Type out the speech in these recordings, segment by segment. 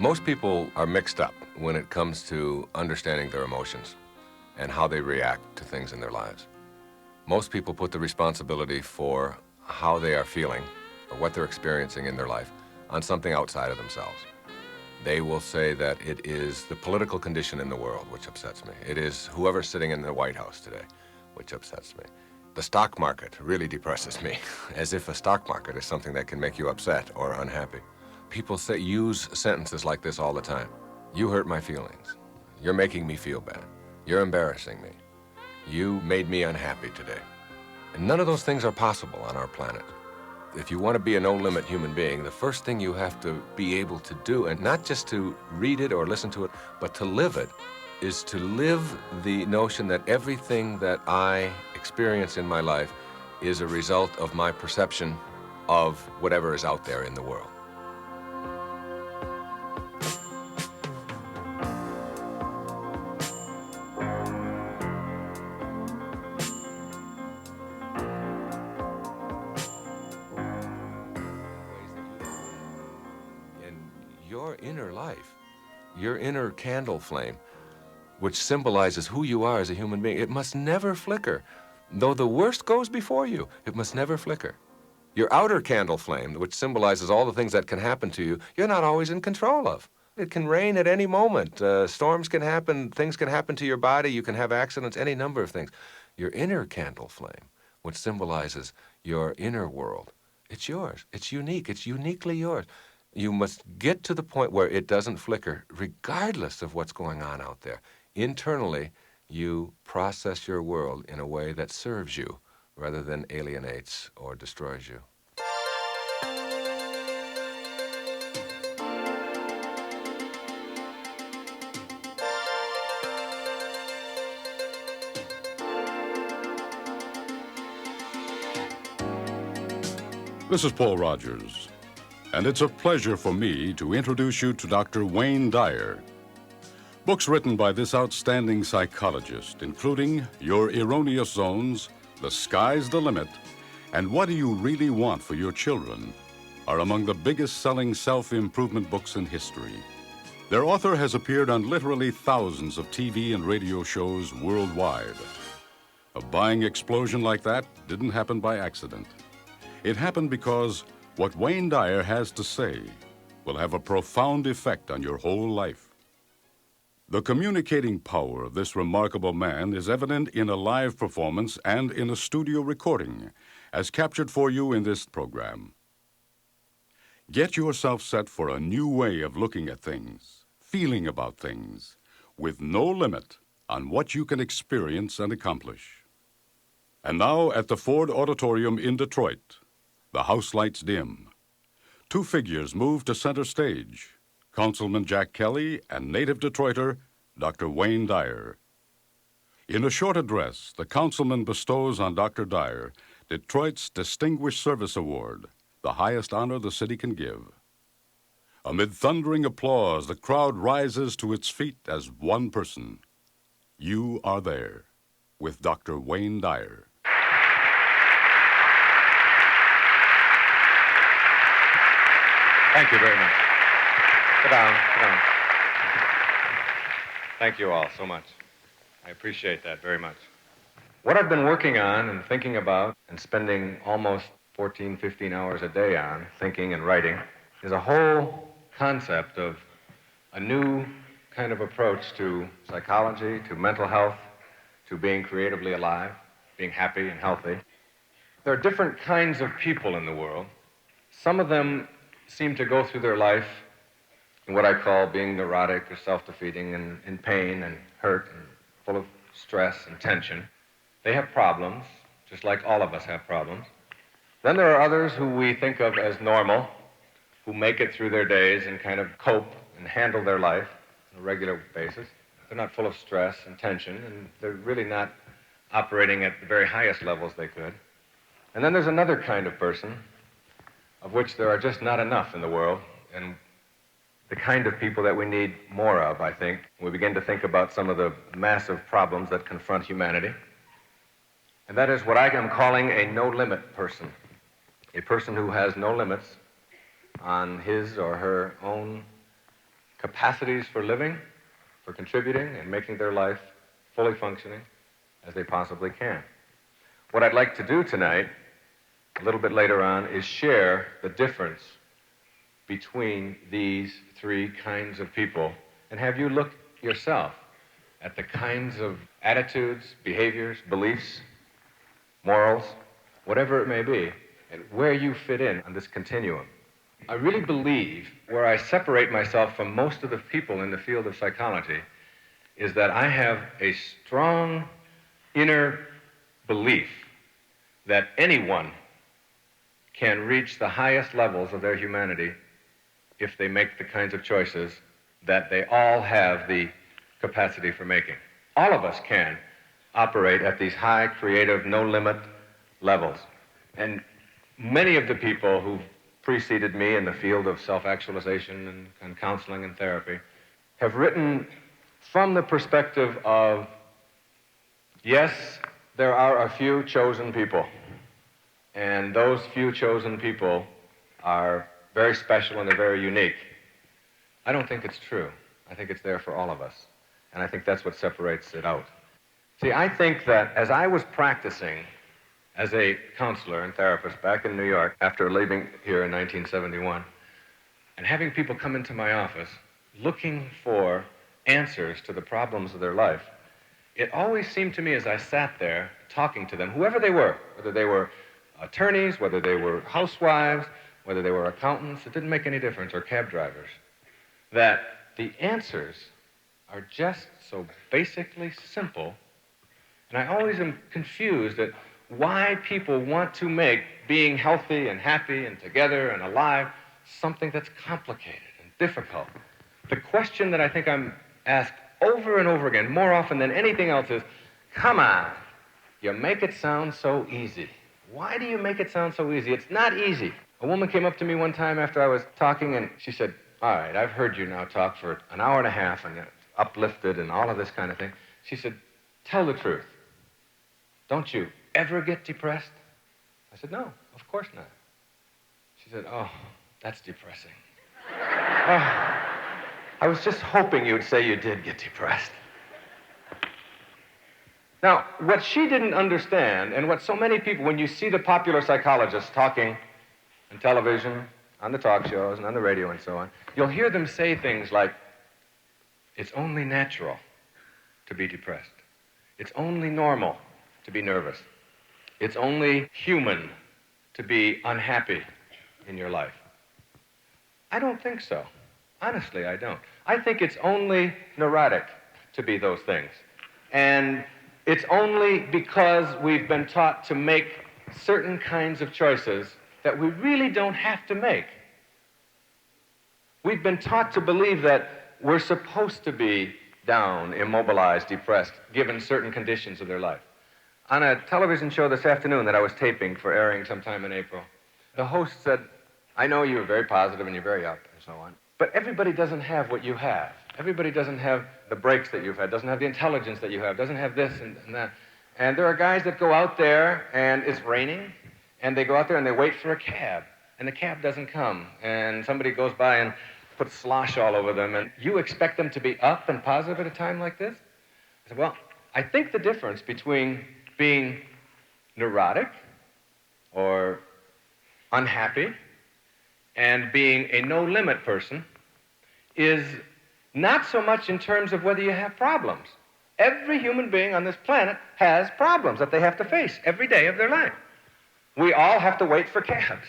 Most people are mixed up when it comes to understanding their emotions and how they react to things in their lives. Most people put the responsibility for how they are feeling or what they're experiencing in their life on something outside of themselves. They will say that it is the political condition in the world which upsets me. It is whoever's sitting in the White House today which upsets me. The stock market really depresses me, as if a stock market is something that can make you upset or unhappy. People use sentences like this all the time. You hurt my feelings. You're making me feel bad. You're embarrassing me. You made me unhappy today. And none of those things are possible on our planet. If you want to be a no-limit human being, the first thing you have to be able to do, and not just to read it or listen to it, but to live it, is to live the notion that everything that I experience in my life is a result of my perception of whatever is out there in the world. Your inner life, your inner candle flame, which symbolizes who you are as a human being, it must never flicker. Though the worst goes before you, it must never flicker. Your outer candle flame, which symbolizes all the things that can happen to you, you're not always in control of. It can rain at any moment. Storms can happen. Things can happen to your body. You can have accidents, any number of things. Your inner candle flame, which symbolizes your inner world, it's yours. It's unique. It's uniquely yours. You must get to the point where it doesn't flicker, regardless of what's going on out there. Internally, you process your world in a way that serves you rather than alienates or destroys you. This is Paul Rogers, and it's a pleasure for me to introduce you to Dr. Wayne Dyer. Books written by this outstanding psychologist, including Your Erroneous Zones, The Sky's the Limit, and What Do You Really Want for Your Children, are among the biggest-selling self-improvement books in history. Their author has appeared on literally thousands of TV and radio shows worldwide. A buying explosion like that didn't happen by accident. It happened because what Wayne Dyer has to say will have a profound effect on your whole life. The communicating power of this remarkable man is evident in a live performance and in a studio recording, as captured for you in this program. Get yourself set for a new way of looking at things, feeling about things, with no limit on what you can experience and accomplish. And now at the Ford Auditorium in Detroit, the house lights dim. Two figures move to center stage, Councilman Jack Kelly and native Detroiter, Dr. Wayne Dyer. In a short address, the councilman bestows on Dr. Dyer Detroit's Distinguished Service Award, the highest honor the city can give. Amid thundering applause, the crowd rises to its feet as one person. You are there with Dr. Wayne Dyer. Thank you very much. Sit down, sit down. Thank you all so much. I appreciate that very much. What I've been working on and thinking about and spending almost 14, 15 hours a day on, thinking and writing, is a whole concept of a new kind of approach to psychology, to mental health, to being creatively alive, being happy and healthy. There are different kinds of people in the world. Some of them seem to go through their life in what I call being neurotic or self-defeating and in pain and hurt and full of stress and tension. They have problems, just like all of us have problems. Then there are others who we think of as normal, who make it through their days and kind of cope and handle their life on a regular basis. They're not full of stress and tension, and they're really not operating at the very highest levels they could. And then there's another kind of person, of which there are just not enough in the world, and the kind of people that we need more of, I think. We begin to think about some of the massive problems that confront humanity. And that is what I am calling a no-limit person. A person who has no limits on his or her own capacities for living, for contributing, and making their life fully functioning as they possibly can. What I'd like to do tonight, a little bit later on, is share the difference between these three kinds of people and have you look yourself at the kinds of attitudes, behaviors, beliefs, morals, whatever it may be, and where you fit in on this continuum. I really believe where I separate myself from most of the people in the field of psychology is that I have a strong inner belief that anyone can reach the highest levels of their humanity if they make the kinds of choices that they all have the capacity for making. All of us can operate at these high, creative, no-limit levels. And many of the people who've preceded me in the field of self-actualization and counseling and therapy have written from the perspective of, yes, there are a few chosen people, and those few chosen people are very special and they're very unique. I don't think it's true. I think it's there for all of us, and I think that's what separates it out. See, I think that as I was practicing as a counselor and therapist back in New York after leaving here in 1971, and having people come into my office looking for answers to the problems of their life, it always seemed to me as I sat there talking to them, whoever they were, whether they were attorneys, whether they were housewives, whether they were accountants, it didn't make any difference, or cab drivers, that the answers are just so basically simple. And I always am confused at why people want to make being healthy and happy and together and alive something that's complicated and difficult. The question that I think I'm asked over and over again, more often than anything else, is, come on, you make it sound so easy. Why do you make it sound so easy? It's not easy. A woman came up to me one time after I was talking, and she said, all right, I've heard you now talk for an hour and a half, and you're uplifted and all of this kind of thing. She said, tell the truth. Don't you ever get depressed? I said, no, of course not. She said, oh, that's depressing. Oh, I was just hoping you'd say you did get depressed. Now, what she didn't understand, and what so many people, when you see the popular psychologists talking on television, on the talk shows, and on the radio and so on, you'll hear them say things like, it's only natural to be depressed. It's only normal to be nervous. It's only human to be unhappy in your life. I don't think so. Honestly, I don't. I think it's only neurotic to be those things. And it's only because we've been taught to make certain kinds of choices that we really don't have to make. We've been taught to believe that we're supposed to be down, immobilized, depressed, given certain conditions of their life. On a television show this afternoon that I was taping for airing sometime in April, the host said, I know you're very positive and you're very up and so on, but everybody doesn't have what you have. Everybody doesn't have the breaks that you've had, doesn't have the intelligence that you have, doesn't have this and that. And there are guys that go out there and it's raining, and they go out there and they wait for a cab, and the cab doesn't come, and somebody goes by and puts slosh all over them, and you expect them to be up and positive at a time like this? I said, well, I think the difference between being neurotic or unhappy and being a no-limit person is not so much in terms of whether you have problems. Every human being on this planet has problems that they have to face every day of their life. We all have to wait for cabs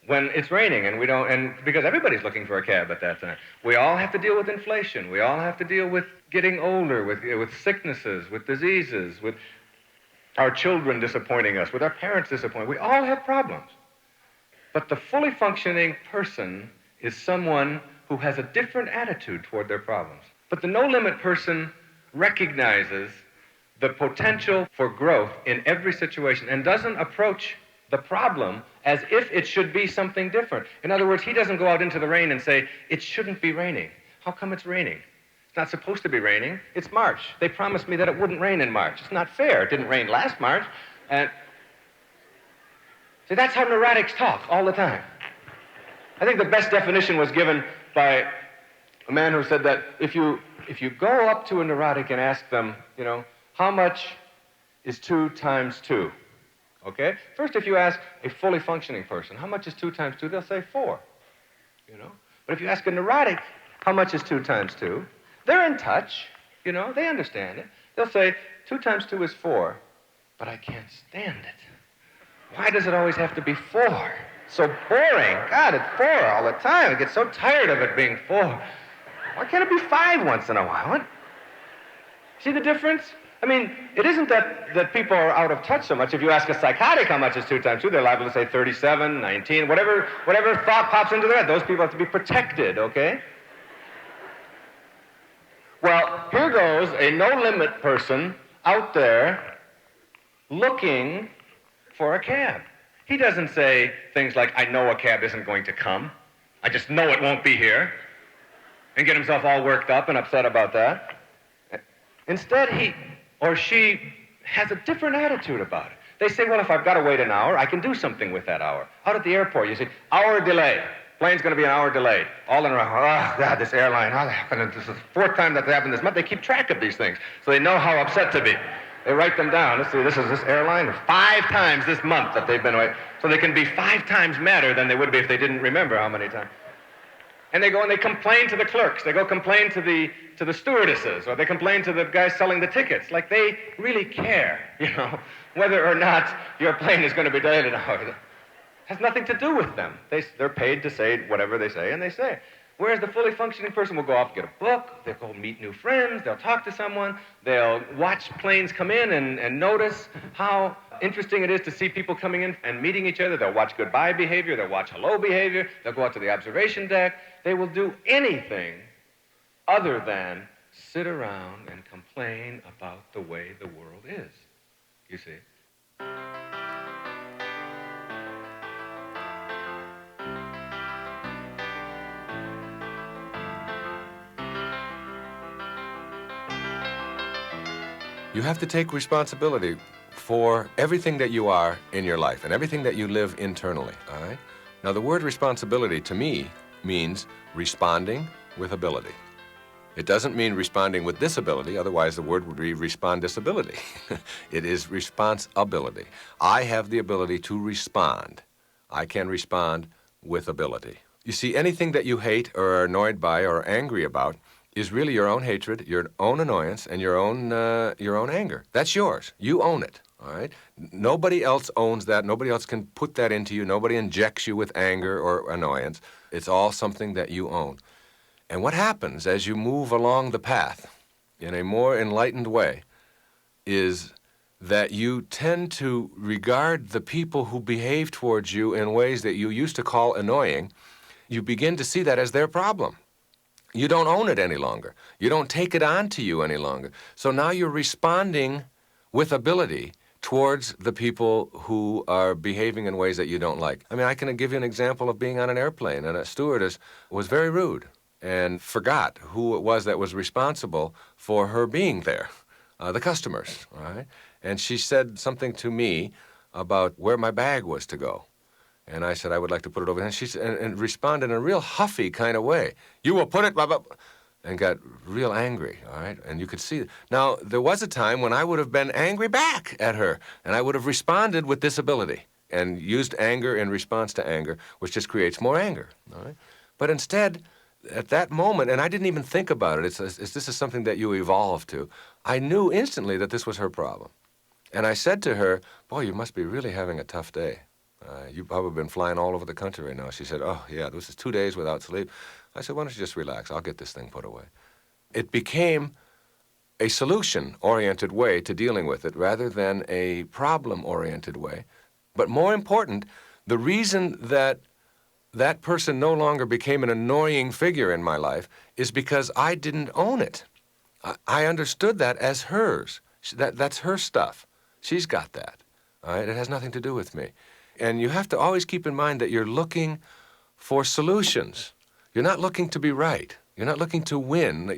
when it's raining, and we don't, and because everybody's looking for a cab at that time. We all have to deal with inflation. We all have to deal with getting older, with sicknesses, with diseases, with our children disappointing us, with our parents disappointing. We all have problems. But the fully functioning person is someone who has a different attitude toward their problems. But the no-limit person recognizes the potential for growth in every situation and doesn't approach the problem as if it should be something different. In other words, he doesn't go out into the rain and say, it shouldn't be raining. How come it's raining? It's not supposed to be raining. It's March. They promised me that it wouldn't rain in March. It's not fair. It didn't rain last March. And see, that's how neurotics talk all the time. I think the best definition was given by a man who said that if you go up to a neurotic and ask them, how much is 2 times 2? Okay? First, if you ask a fully functioning person, how much is 2 times 2? They'll say 4. But if you ask a neurotic, how much is 2 times 2? They're in touch. They understand it. They'll say, 2 times 2 is 4, but I can't stand it. Why does it always have to be 4? So boring. God, it's 4 all the time. I get so tired of it being 4. Why can't it be 5 once in a while? What? See the difference? I mean, it isn't that people are out of touch so much. If you ask a psychotic how much is 2 times 2, they're liable to say 37, 19, whatever thought pops into their head. Those people have to be protected, okay? Well, here goes a no-limit person out there looking for a cab. He doesn't say things like, I know a cab isn't going to come. I just know it won't be here. And get himself all worked up and upset about that. Instead, he or she has a different attitude about it. They say, well, if I've got to wait an hour, I can do something with that hour. Out at the airport, you say, hour delay. Plane's going to be an hour delayed. All in a row. Oh, God, this airline. This is the 4th time that's happened this month. They keep track of these things, so they know how upset to be. They write them down. Let's see, this is this airline. 5 times this month that they've been away. So they can be 5 times madder than they would be if they didn't remember how many times. And they go and they complain to the clerks. They go complain to the stewardesses, or they complain to the guys selling the tickets. Like they really care, whether or not your plane is going to be delayed an hour. It has nothing to do with them. They're paid to say whatever they say, and they say it. Whereas the fully functioning person will go off and get a book, they'll go meet new friends, they'll talk to someone, they'll watch planes come in and notice how interesting it is to see people coming in and meeting each other. They'll watch goodbye behavior, they'll watch hello behavior, they'll go out to the observation deck. They will do anything other than sit around and complain about the way the world is, you see. You have to take responsibility for everything that you are in your life and everything that you live internally, all right? Now, the word responsibility to me means responding with ability. It doesn't mean responding with disability, otherwise the word would be respondisability. It is responsibility. I have the ability to respond. I can respond with ability. You see, anything that you hate or are annoyed by or angry about is really your own hatred, your own annoyance, and your own anger. That's yours. You own it, all right? Nobody else owns that. Nobody else can put that into you. Nobody injects you with anger or annoyance. It's all something that you own. And what happens as you move along the path in a more enlightened way is that you tend to regard the people who behave towards you in ways that you used to call annoying. You begin to see that as their problem. You don't own it any longer. You don't take it on to you any longer. So now you're responding with ability towards the people who are behaving in ways that you don't like. I mean, I can give you an example of being on an airplane, and a stewardess was very rude and forgot who it was that was responsible for her being there, the customers, all right? And she said something to me about where my bag was to go. And I said, I would like to put it over there. And she said, and responded in a real huffy kind of way. You will put it, blah, blah, blah, and got real angry, all right? And you could see. Now, there was a time when I would have been angry back at her, and I would have responded with disability and used anger in response to anger, which just creates more anger, all right? But instead, at that moment, and I didn't even think about it, this is something that you evolve to, I knew instantly that this was her problem. And I said to her, boy, you must be really having a tough day. You've probably been flying all over the country right now. She said, oh, yeah, this is 2 days without sleep. I said, why don't you just relax? I'll get this thing put away. It became a solution-oriented way to dealing with it rather than a problem-oriented way. But more important, the reason that that person no longer became an annoying figure in my life is because I didn't own it. I understood that as hers. That's her stuff. She's got that. All right? It has nothing to do with me. And you have to always keep in mind that you're looking for solutions. You're not looking to be right. You're not looking to win.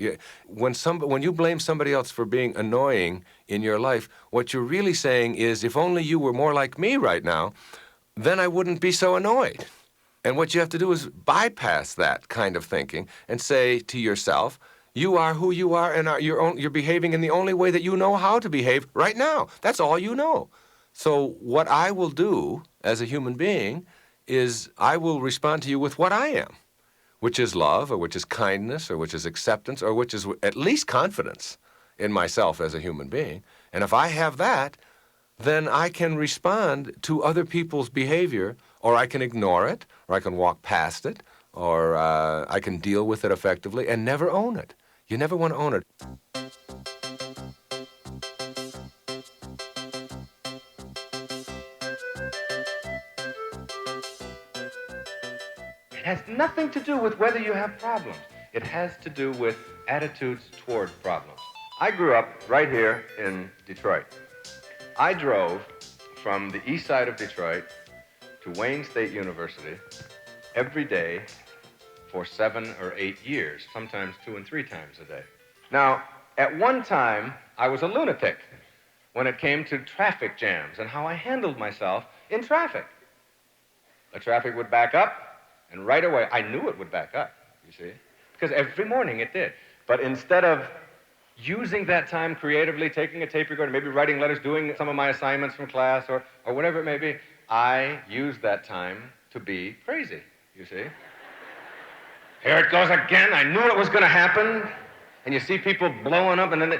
When you blame somebody else for being annoying in your life, what you're really saying is, if only you were more like me right now, then I wouldn't be so annoyed. And what you have to do is bypass that kind of thinking and say to yourself, you are who you are, and you're behaving in the only way that you know how to behave right now. That's all you know. So what I will do as a human being is I will respond to you with what I am, which is love, or which is kindness, or which is acceptance, or which is at least confidence in myself as a human being. And if I have that, then I can respond to other people's behavior, or I can ignore it, or I can walk past it, or I can deal with it effectively and never own it. You never want to own it. It has nothing to do with whether you have problems. It has to do with attitudes toward problems. I grew up right here in Detroit. I drove from the east side of Detroit to Wayne State University every day for 7 or 8 years, sometimes 2 and 3 times a day. Now, at one time, I was a lunatic when it came to traffic jams and how I handled myself in traffic. The traffic would back up, and right away, I knew it would back up, you see, because every morning it did. But instead of using that time creatively, taking a tape recorder, maybe writing letters, doing some of my assignments from class, or whatever it may be, I used that time to be crazy, you see. Here it goes again. I knew it was going to happen. And you see people blowing up, and then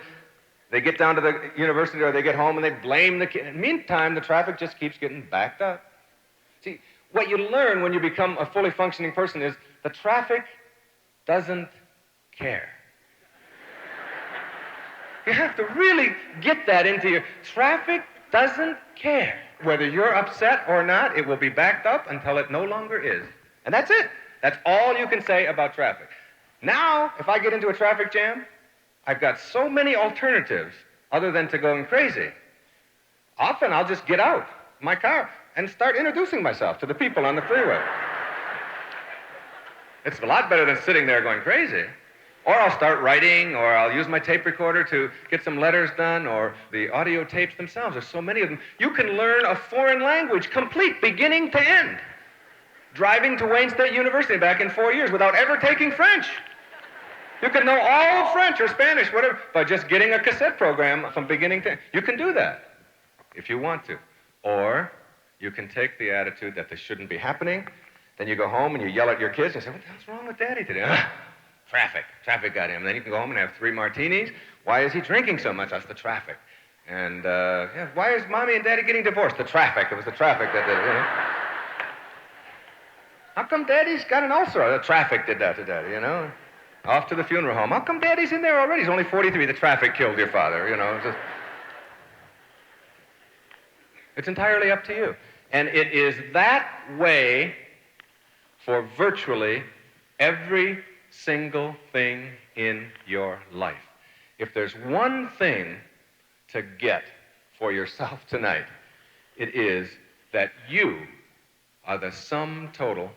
they get down to the university or they get home and they blame the kid. Meantime, the traffic just keeps getting backed up. See, what you learn when you become a fully functioning person is the traffic doesn't care. You have to really get that into your... Traffic doesn't care. Whether you're upset or not, it will be backed up until it no longer is. And that's it. That's all you can say about traffic. Now, if I get into a traffic jam, I've got so many alternatives other than to going crazy. Often I'll just get out my car and start introducing myself to the people on the freeway. It's a lot better than sitting there going crazy. Or I'll start writing, or I'll use my tape recorder to get some letters done, or the audio tapes themselves. There's so many of them. You can learn a foreign language, complete, beginning to end. Driving to Wayne State University back in 4 years without ever taking French. You can know all French or Spanish, whatever, by just getting a cassette program from beginning to end. You can do that if you want to. Or you can take the attitude that this shouldn't be happening. Then you go home and you yell at your kids and say, what the hell's wrong with Daddy today? Traffic got him. And then you can go home and have 3 martinis. Why is he drinking so much? That's the traffic. And why is Mommy and Daddy getting divorced? The traffic. It was the traffic that did it, you know. How come Daddy's got an ulcer? The traffic did that to Daddy, you know. Off to the funeral home. How come Daddy's in there already? He's only 43. The traffic killed your father, you know. It's entirely up to you. And it is that way for virtually every single thing in your life. If there's one thing to get for yourself tonight, it is that you are the sum total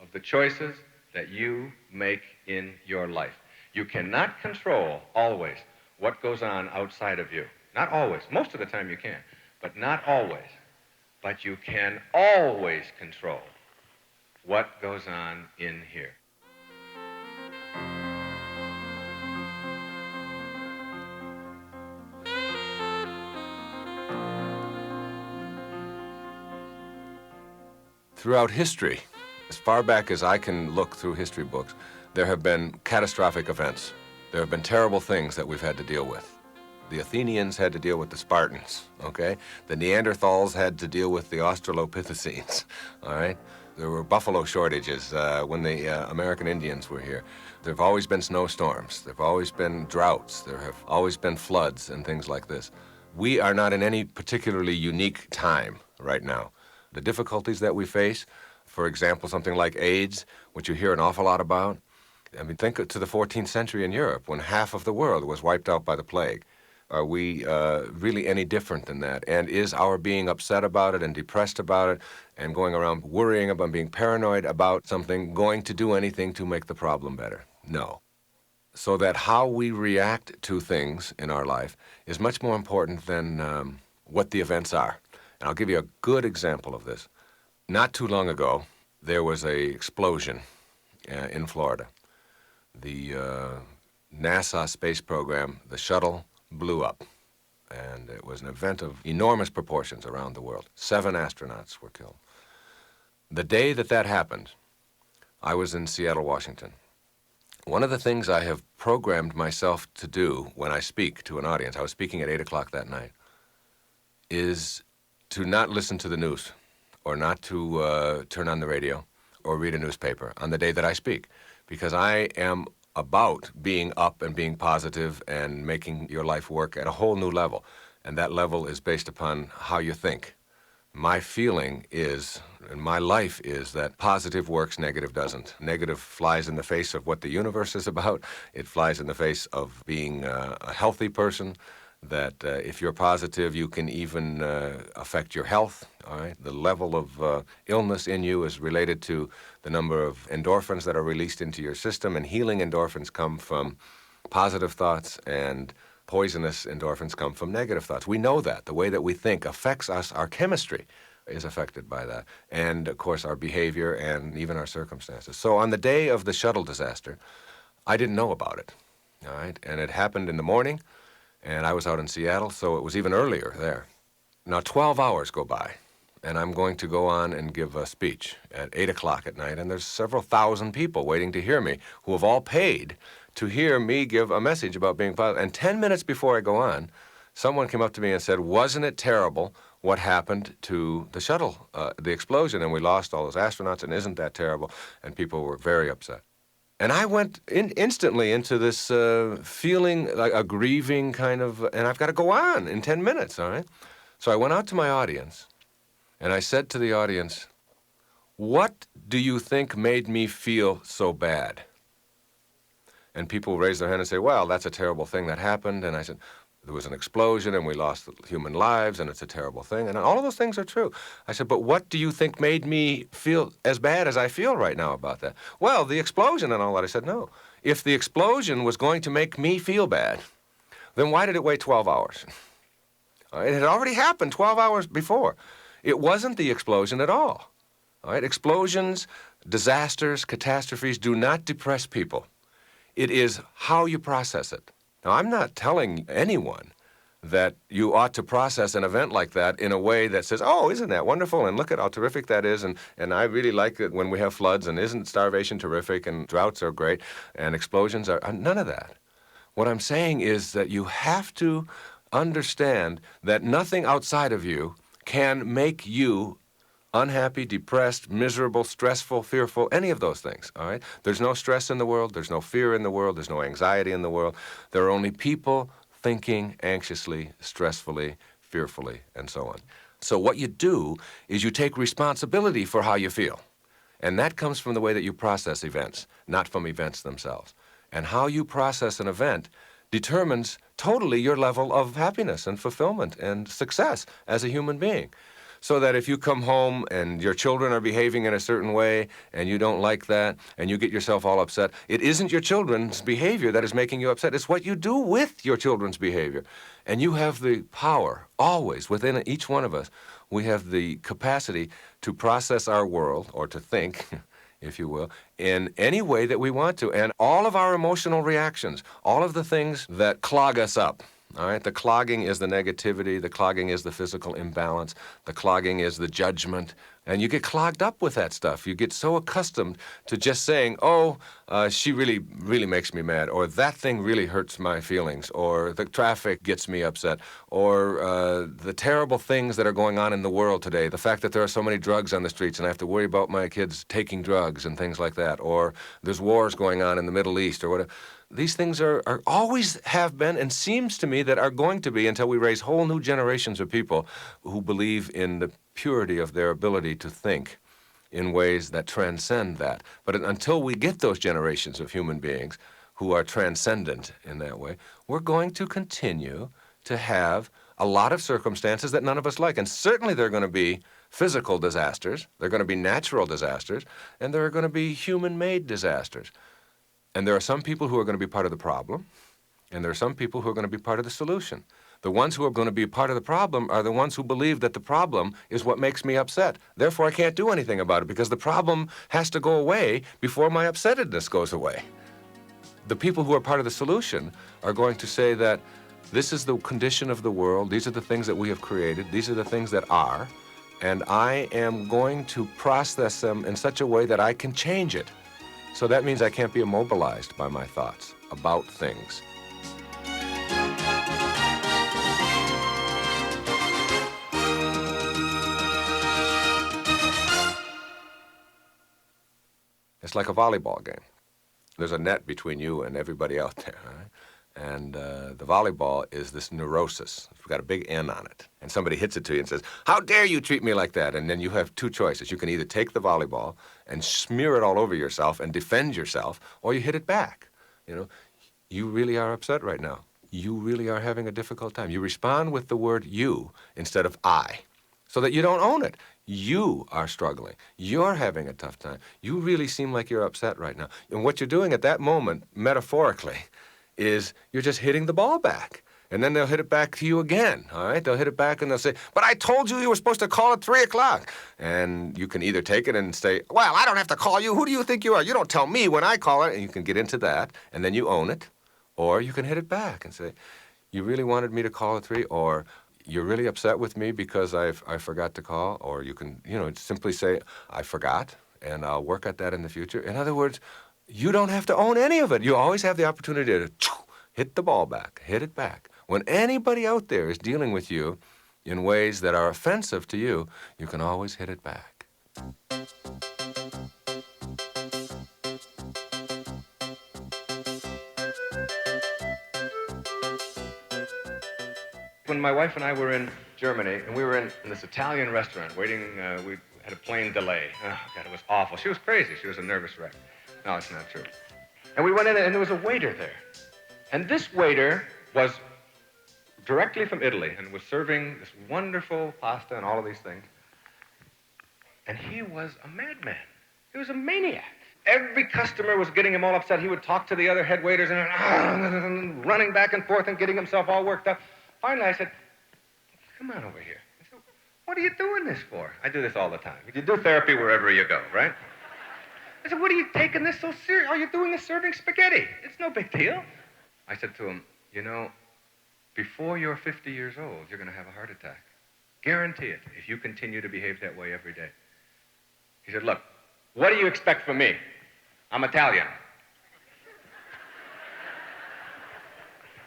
of the choices that you make in your life. You cannot control always what goes on outside of you. Not always. Most of the time you can, but not always. But you can always control what goes on in here. Throughout history, as far back as I can look through history books, there have been catastrophic events. There have been terrible things that we've had to deal with. The Athenians had to deal with the Spartans, okay? The Neanderthals had to deal with the Australopithecines, all right? There were buffalo shortages when the American Indians were here. There have always been snowstorms. There have always been droughts. There have always been floods and things like this. We are not in any particularly unique time right now. The difficulties that we face, for example, something like AIDS, which you hear an awful lot about. I mean, think to the 14th century in Europe, when half of the world was wiped out by the plague. Are we really any different than that? And is our being upset about it and depressed about it and going around worrying about being paranoid about something going to do anything to make the problem better? No. So that how we react to things in our life is much more important than what the events are. And I'll give you a good example of this. Not too long ago, there was a explosion in Florida. The NASA space program, the shuttle, blew up. And it was an event of enormous proportions around the world. 7 astronauts were killed. The day that that happened, I was in Seattle, Washington. One of the things I have programmed myself to do when I speak to an audience, I was speaking at 8 o'clock that night, is to not listen to the news or not to turn on the radio or read a newspaper on the day that I speak, because I am about being up and being positive and making your life work at a whole new level. And that level is based upon how you think. My feeling is, and my life is, that positive works, negative doesn't. Negative flies in the face of what the universe is about. It flies in the face of being a healthy person, that if you're positive, you can even affect your health. All right? The level of illness in you is related to the number of endorphins that are released into your system, and healing endorphins come from positive thoughts, and poisonous endorphins come from negative thoughts. We know that. The way that we think affects us. Our chemistry is affected by that, and, of course, our behavior and even our circumstances. So on the day of the shuttle disaster, I didn't know about it, all right? And it happened in the morning, and I was out in Seattle, so it was even earlier there. Now, 12 hours go by, and I'm going to go on and give a speech at 8 o'clock at night, and there's several thousand people waiting to hear me who have all paid to hear me give a message about being positive. And 10 minutes before I go on, someone came up to me and said, "Wasn't it terrible what happened to the shuttle, the explosion, and we lost all those astronauts, and isn't that terrible?" And people were very upset. And I went instantly into this feeling like a grieving kind of, and I've got to go on in 10 minutes, all right? So I went out to my audience, and I said to the audience, "What do you think made me feel so bad?" And people raised their hand and say, "Well, that's a terrible thing that happened." And I said, "There was an explosion, and we lost human lives, and it's a terrible thing." And all of those things are true. I said, "But what do you think made me feel as bad as I feel right now about that?" "Well, the explosion and all that." I said, "No. If the explosion was going to make me feel bad, then why did it wait 12 hours? It had already happened 12 hours before. It wasn't the explosion at all. All right? Explosions, disasters, catastrophes do not depress people. It is how you process it. Now, I'm not telling anyone that you ought to process an event like that in a way that says, "Oh, isn't that wonderful, and look at how terrific that is, and I really like it when we have floods, and isn't starvation terrific, and droughts are great, and explosions are..." None of that. What I'm saying is that you have to understand that nothing outside of you can make you unhappy, depressed, miserable, stressful, fearful, any of those things, all right? There's no stress in the world. There's no fear in the world. There's no anxiety in the world. There are only people thinking anxiously, stressfully, fearfully, and so on. So what you do is you take responsibility for how you feel. And that comes from the way that you process events, not from events themselves. And how you process an event determines totally your level of happiness and fulfillment and success as a human being. So that if you come home and your children are behaving in a certain way and you don't like that and you get yourself all upset, it isn't your children's behavior that is making you upset. It's what you do with your children's behavior. And you have the power, always, within each one of us, we have the capacity to process our world, or to think, if you will, in any way that we want to. And all of our emotional reactions, all of the things that clog us up, all right, the clogging is the negativity, the clogging is the physical imbalance, the clogging is the judgment, and you get clogged up with that stuff. You get so accustomed to just saying, "Oh, she really makes me mad," or "that thing really hurts my feelings," or "the traffic gets me upset," or the terrible things that are going on in the world today, the fact that there are so many drugs on the streets and I have to worry about my kids taking drugs and things like that, or there's wars going on in the Middle East or whatever. These things are always have been, and seems to me that are going to be, until we raise whole new generations of people who believe in the purity of their ability to think in ways that transcend that. But until we get those generations of human beings who are transcendent in that way, we're going to continue to have a lot of circumstances that none of us like. And certainly there are going to be physical disasters, there are going to be natural disasters, and there are going to be human-made disasters. And there are some people who are going to be part of the problem, and there are some people who are going to be part of the solution. The ones who are going to be part of the problem are the ones who believe that the problem is what makes me upset. Therefore, I can't do anything about it because the problem has to go away before my upsettedness goes away. The people who are part of the solution are going to say that this is the condition of the world, these are the things that we have created, these are the things that are, and I am going to process them in such a way that I can change it. So that means I can't be immobilized by my thoughts about things. It's like a volleyball game. There's a net between you and everybody out there, right? And the volleyball is this neurosis. It's got a big N on it. And somebody hits it to you and says, "How dare you treat me like that?" And then you have two choices. You can either take the volleyball and smear it all over yourself and defend yourself, or you hit it back. You know, you really are upset right now. You really are having a difficult time. You respond with the word you instead of I, so that you don't own it. You are struggling. You're having a tough time. You really seem like you're upset right now. And what you're doing at that moment, metaphorically, is you're just hitting the ball back. And then they'll hit it back to you again, all right? They'll hit it back and they'll say, "But I told you were supposed to call at 3 o'clock. And you can either take it and say, "Well, I don't have to call you. Who do you think you are? You don't tell me when I call it." And you can get into that, and then you own it. Or you can hit it back and say, "You really wanted me to call at 3? Or you're really upset with me because I forgot to call." Or you can, simply say, "I forgot, and I'll work at that in the future." In other words, you don't have to own any of it. You always have the opportunity to hit the ball back, hit it back. When anybody out there is dealing with you in ways that are offensive to you, you can always hit it back. When my wife and I were in Germany, and we were in this Italian restaurant waiting, we had a plane delay. Oh, God, it was awful. She was crazy. She was a nervous wreck. No, it's not true. And we went in, and there was a waiter there. And this waiter was directly from Italy and was serving this wonderful pasta and all of these things. And he was a madman. He was a maniac. Every customer was getting him all upset. He would talk to the other head waiters and running back and forth and getting himself all worked up. Finally, I said, "Come on over here." I said, "What are you doing this for?" I do this all the time. You do therapy wherever you go, right? I said, "What are you taking this so serious? All you're doing is serving spaghetti. It's no big deal." I said to him, "Before you're 50 years old, you're going to have a heart attack. Guarantee it, if you continue to behave that way every day." He said, "Look, what do you expect from me? I'm Italian."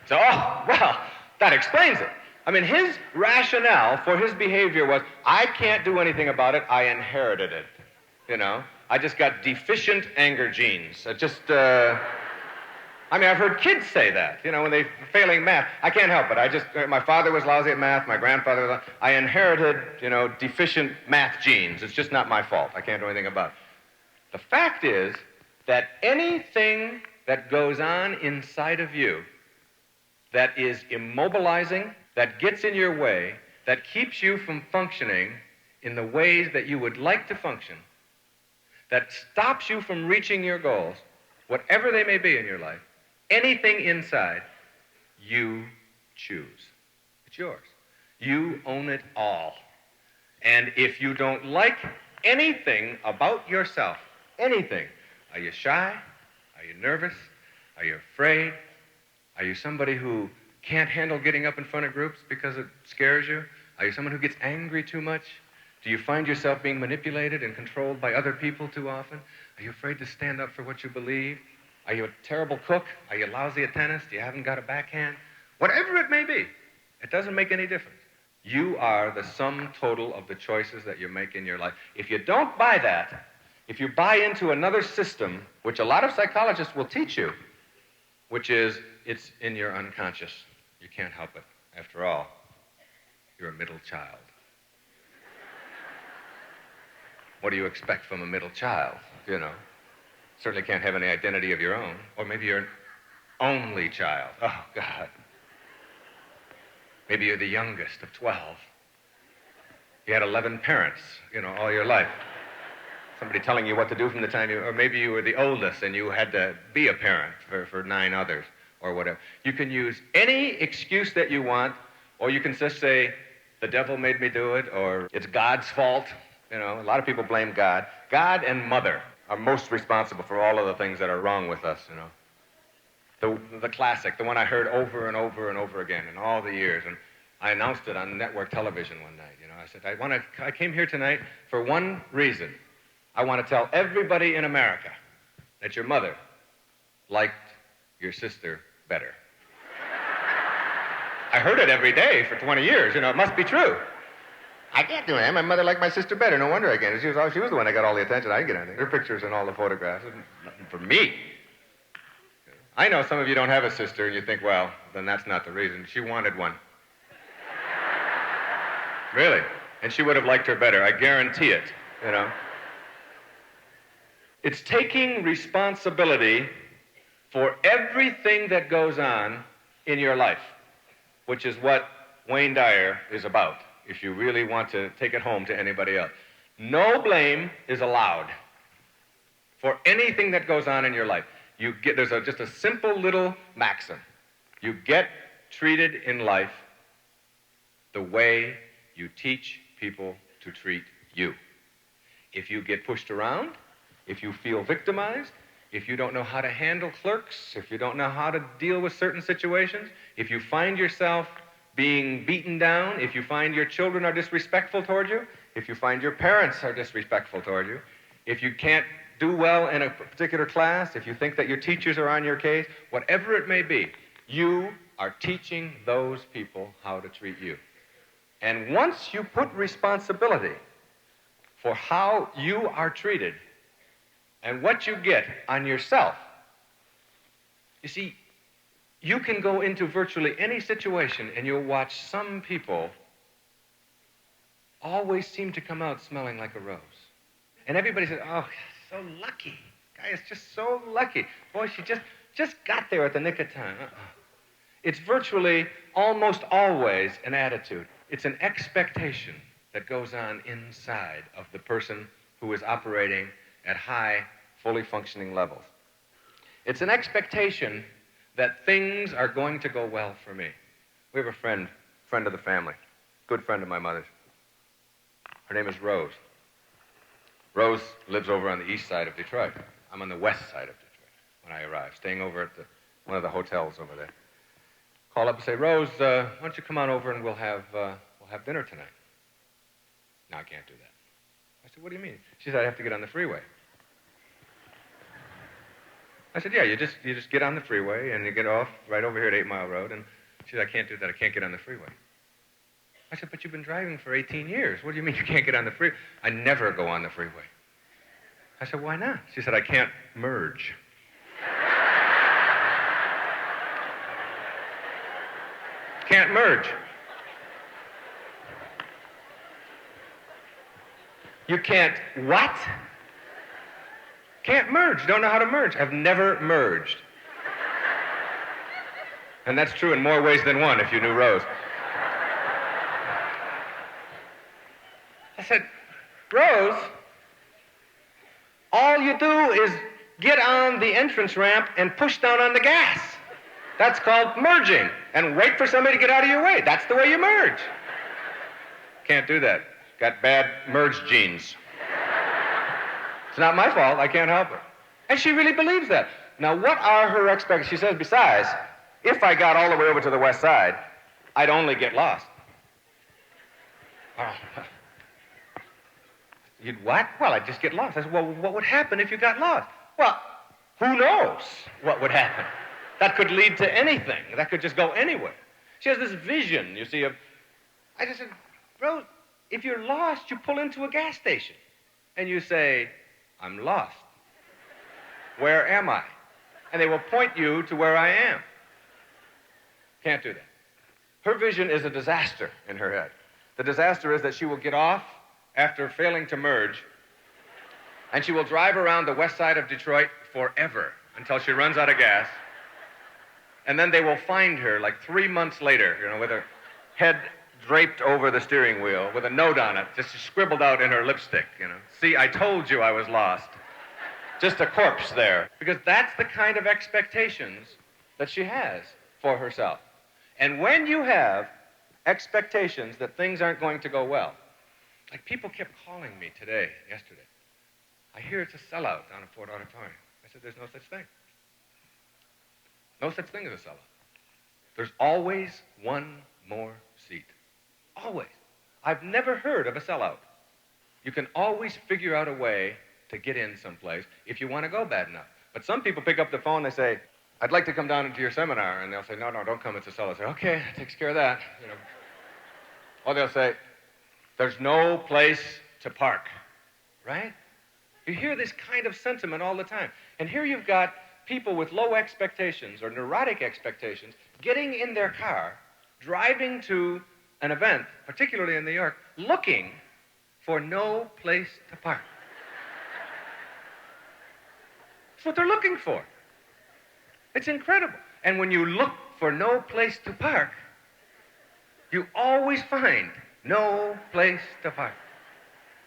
So, well, that explains it. I mean, his rationale for his behavior was, "I can't do anything about it. I inherited it. I just got deficient anger genes. I've heard kids say that, when they're failing math. I can't help it. My father was lousy at math. My grandfather was. I inherited, deficient math genes. It's just not my fault. I can't do anything about it." The fact is that anything that goes on inside of you that is immobilizing, that gets in your way, that keeps you from functioning in the ways that you would like to function, that stops you from reaching your goals, whatever they may be in your life, anything inside, you choose. It's yours. You own it all. And if you don't like anything about yourself, anything, are you shy? Are you nervous? Are you afraid? Are you somebody who can't handle getting up in front of groups because it scares you? Are you someone who gets angry too much? Do you find yourself being manipulated and controlled by other people too often? Are you afraid to stand up for what you believe? Are you a terrible cook? Are you lousy at tennis? Do you haven't got a backhand? Whatever it may be, it doesn't make any difference. You are the sum total of the choices that you make in your life. If you don't buy that, if you buy into another system, which a lot of psychologists will teach you, which is it's in your unconscious. You can't help it. After all, you're a middle child. What do you expect from a middle child? Certainly can't have any identity of your own. Or maybe you're an only child. Oh, God. Maybe you're the youngest of 12. You had 11 parents, all your life. Somebody telling you what to do from the time or maybe you were the oldest and you had to be a parent for 9 others or whatever. You can use any excuse that you want Or you can just say, the devil made me do it, or it's God's fault. You know, a lot of people blame God. God and mother are most responsible for all of the things that are wrong with us, you know. The classic, the one I heard over and over and over again in all the years, and I announced it on network television one night, you know. I said, I came here tonight for one reason. I want to tell everybody in America that your mother liked your sister better. I heard it every day for 20 years, you know, it must be true. I can't do that. My mother liked my sister better. No wonder I can't. She was the one that got all the attention. I didn't get anything. Her pictures and all the photographs. Nothing for me. I know some of you don't have a sister, and you think, well, then that's not the reason. She wanted one. Really. And she would have liked her better. I guarantee it, you know. It's taking responsibility for everything that goes on in your life, which is what Wayne Dyer is about, if you really want to take it home to anybody else. No blame is allowed for anything that goes on in your life. There's just a simple little maxim. You get treated in life the way you teach people to treat you. If you get pushed around, if you feel victimized, if you don't know how to handle clerks, if you don't know how to deal with certain situations, if you find yourself being beaten down, if you find your children are disrespectful toward you, if you find your parents are disrespectful toward you, if you can't do well in a particular class, if you think that your teachers are on your case, whatever it may be, you are teaching those people how to treat you. And once you put responsibility for how you are treated and what you get on yourself, you see, you can go into virtually any situation and you'll watch some people always seem to come out smelling like a rose. And everybody says, oh, so lucky. Guy is just so lucky. Boy, she just got there at the nick of time. It's virtually almost always an attitude. It's an expectation that goes on inside of the person who is operating at high, fully functioning levels. It's an expectation that things are going to go well for me. We have a friend of the family, good friend of my mother's. Her name is Rose. Rose lives over on the east side of Detroit. I'm on the west side of Detroit when I arrived, staying over at one of the hotels over there. Call up and say, Rose, why don't you come on over and we'll have dinner tonight. No, I can't do that. I said, what do you mean? She said, I have to get on the freeway. I said, yeah, you just get on the freeway and you get off right over here at 8 Mile Road. And she said, I can't do that. I can't get on the freeway. I said, but you've been driving for 18 years. What do you mean you can't get on the freeway? I never go on the freeway. I said, why not? She said, I can't merge. Can't merge. You can't what? Can't merge. Don't know how to merge. I've never merged. And that's true in more ways than one, if you knew Rose. I said, Rose, all you do is get on the entrance ramp and push down on the gas. That's called merging. And wait for somebody to get out of your way. That's the way you merge. Can't do that. Got bad merge genes. It's not my fault. I can't help it. And she really believes that. Now, what are her expectations? She says, besides, if I got all the way over to the west side, I'd only get lost. Oh. You'd what? Well, I'd just get lost. I said, well, what would happen if you got lost? Well, who knows what would happen? That could lead to anything. That could just go anywhere. She has this vision, you see, of... I just said, Rose, if you're lost, you pull into a gas station. And you say, I'm lost. Where am I? And they will point you to where I am. Can't do that. Her vision is a disaster in her head. The disaster is that she will get off after failing to merge, and she will drive around the west side of Detroit forever until she runs out of gas. And then they will find her like 3 months later, you know, with her head draped over the steering wheel with a note on it, just scribbled out in her lipstick, you know. See, I told you I was lost. Just a corpse there. Because that's the kind of expectations that she has for herself. And when you have expectations that things aren't going to go well. Like people kept calling me yesterday. I hear it's a sellout down at Ford Auditorium. I said, there's no such thing. No such thing as a sellout. There's always one more seat. Always. I've never heard of a sellout. You can always figure out a way to get in someplace if you want to go bad enough. But some people pick up the phone, they say, I'd like to come down into your seminar. And they'll say, no, don't come, it's a sellout. I say, okay, that takes care of that. You know. Or they'll say, there's no place to park, right? You hear this kind of sentiment all the time. And here you've got people with low expectations or neurotic expectations getting in their car, driving to an event, particularly in New York, looking for no place to park. That's what they're looking for. It's incredible. And when you look for no place to park, you always find no place to park.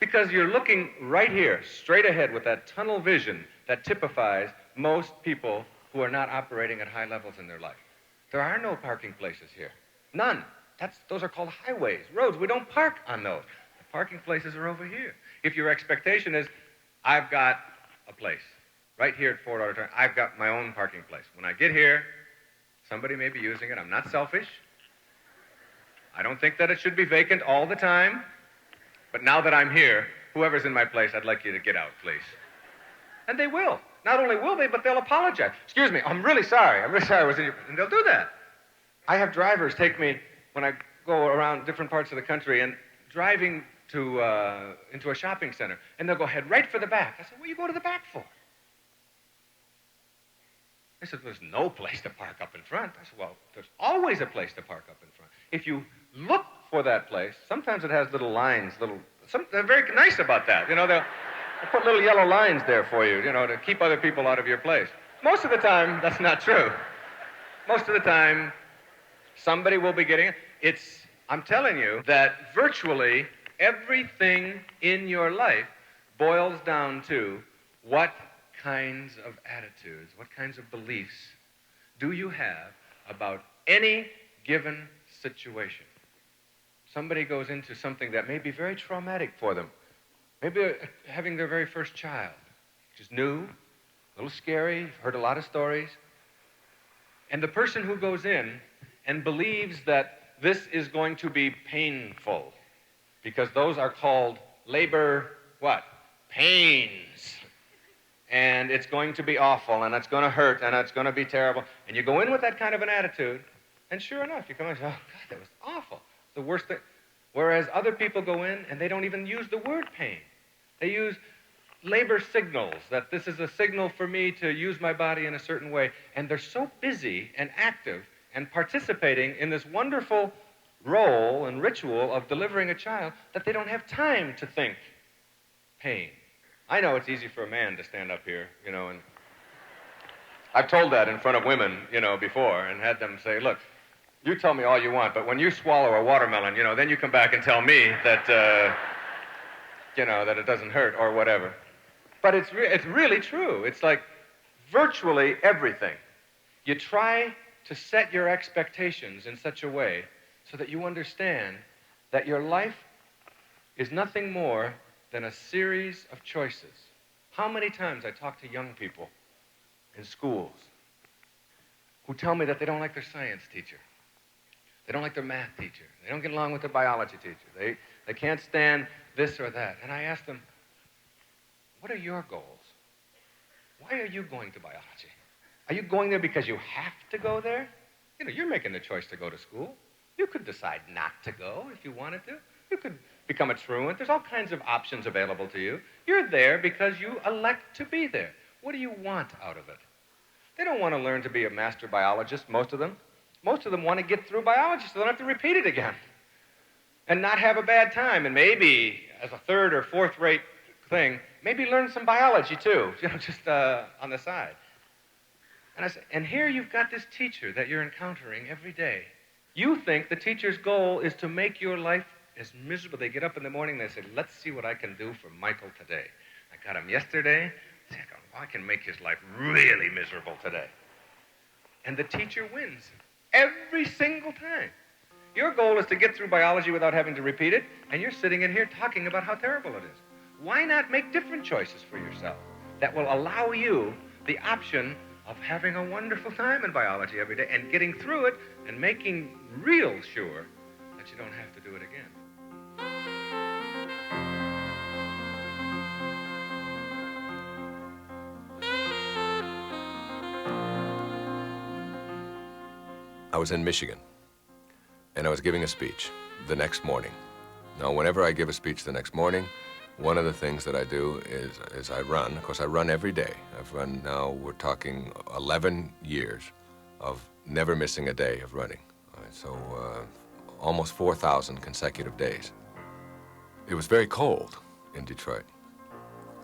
Because you're looking right here, straight ahead with that tunnel vision that typifies most people who are not operating at high levels in their life. There are no parking places here. None. Those are called highways, roads. We don't park on those. The parking places are over here. If your expectation is, I've got a place right here at Ford Auditorium, I've got my own parking place. When I get here, somebody may be using it. I'm not selfish. I don't think that it should be vacant all the time. But now that I'm here, whoever's in my place, I'd like you to get out, please. And they will. Not only will they, but they'll apologize. Excuse me, I'm really sorry. I'm really sorry I was in your... And they'll do that. I have drivers take me when I go around different parts of the country and driving to into a shopping center, and they'll go head right for the back. I said, what do you go to the back for? They said, there's no place to park up in front. I said, well, there's always a place to park up in front. If you look for that place, sometimes it has little lines, they're very nice about that. You know, they'll put little yellow lines there for you, you know, to keep other people out of your place. Most of the time, that's not true. Most of the time, somebody will be getting it. I'm telling you that virtually everything in your life boils down to what kinds of attitudes, what kinds of beliefs do you have about any given situation. Somebody goes into something that may be very traumatic for them. Maybe having their very first child, which is new, a little scary, you've heard a lot of stories. And the person who goes in and believes that this is going to be painful, because those are called labor, what? Pains. And it's going to be awful, and it's going to hurt, and it's going to be terrible. And you go in with that kind of an attitude, and sure enough, you come in and say, oh, God, that was awful. The worst thing. Whereas other people go in, and they don't even use the word pain. They use labor signals, that this is a signal for me to use my body in a certain way. And they're so busy and active and participating in this wonderful role and ritual of delivering a child that they don't have time to think pain. I know it's easy for a man to stand up here, you know, and I've told that in front of women, you know, before, and had them say, look, you tell me all you want, but when you swallow a watermelon, you know, then you come back and tell me that, you know, that it doesn't hurt or whatever. But it's really true. It's like virtually everything. You try to set your expectations in such a way so that you understand that your life is nothing more than a series of choices. How many times I talk to young people in schools who tell me that they don't like their science teacher. They don't like their math teacher. They don't get along with their biology teacher. They can't stand this or that. And I ask them, what are your goals? Why are you going to biology? Are you going there because you have to go there? You know, you're making the choice to go to school. You could decide not to go if you wanted to. You could become a truant. There's all kinds of options available to you. You're there because you elect to be there. What do you want out of it? They don't want to learn to be a master biologist, most of them. Most of them want to get through biology so they don't have to repeat it again and not have a bad time. And maybe, as a third or fourth rate thing, maybe learn some biology too, you know, just on the side. And I say, and here you've got this teacher that you're encountering every day. You think the teacher's goal is to make your life as miserable. They get up in the morning and they say, let's see what I can do for Michael today. I got him yesterday. I can make his life really miserable today. And the teacher wins every single time. Your goal is to get through biology without having to repeat it, and you're sitting in here talking about how terrible it is. Why not make different choices for yourself that will allow you the option of having a wonderful time in biology every day and getting through it and making real sure that you don't have to do it again? I was in Michigan, and I was giving a speech the next morning. Now, whenever I give a speech the next morning, one of the things that I do is I run. Of course, I run every day. I've run now, we're talking 11 years of never missing a day of running. All right, so almost 4,000 consecutive days. It was very cold in Detroit.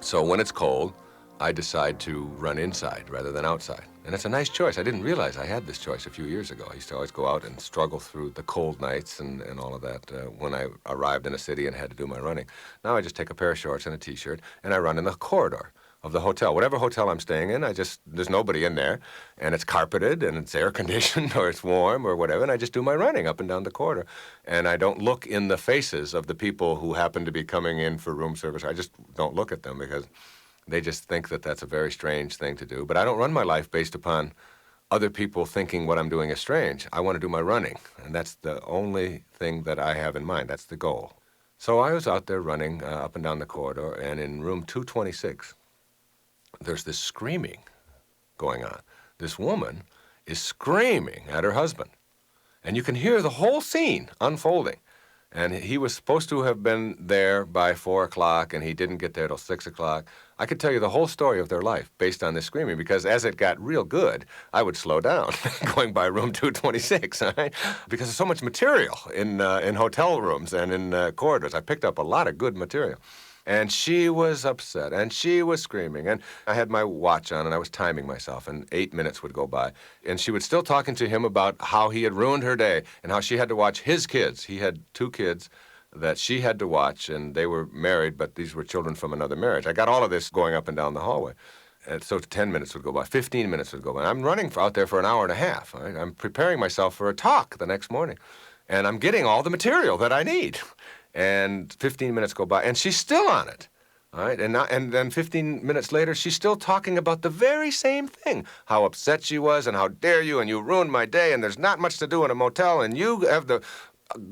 So when it's cold, I decide to run inside rather than outside. And it's a nice choice. I didn't realize I had this choice a few years ago. I used to always go out and struggle through the cold nights and all of that when I arrived in a city and had to do my running. Now I just take a pair of shorts and a T-shirt and I run in the corridor of the hotel. Whatever hotel I'm staying in, there's nobody in there, and it's carpeted and it's air conditioned or it's warm or whatever, and I just do my running up and down the corridor. And I don't look in the faces of the people who happen to be coming in for room service. I just don't look at them because they just think that that's a very strange thing to do. But I don't run my life based upon other people thinking what I'm doing is strange. I want to do my running, and that's the only thing that I have in mind. That's the goal. So I was out there running up and down the corridor, and in room 226, there's this screaming going on. This woman is screaming at her husband, and you can hear the whole scene unfolding. And he was supposed to have been there by 4 o'clock, and he didn't get there till 6 o'clock. I could tell you the whole story of their life based on this screaming, because as it got real good, I would slow down going by room 226, all right? Because there's so much material in hotel rooms and in corridors. I picked up a lot of good material. And she was upset, and she was screaming, and I had my watch on, and I was timing myself, and 8 minutes would go by. And she was still talking to him about how he had ruined her day and how she had to watch his kids. He had 2 kids that she had to watch, and they were married, but these were children from another marriage. I got all of this going up and down the hallway. And so 10 minutes would go by, 15 minutes would go by. I'm running out there for an hour and a half. Right? I'm preparing myself for a talk the next morning, and I'm getting all the material that I need. And 15 minutes go by, and she's still on it, all right? And then 15 minutes later, she's still talking about the very same thing, how upset she was, and how dare you, and you ruined my day, and there's not much to do in a motel, and you have the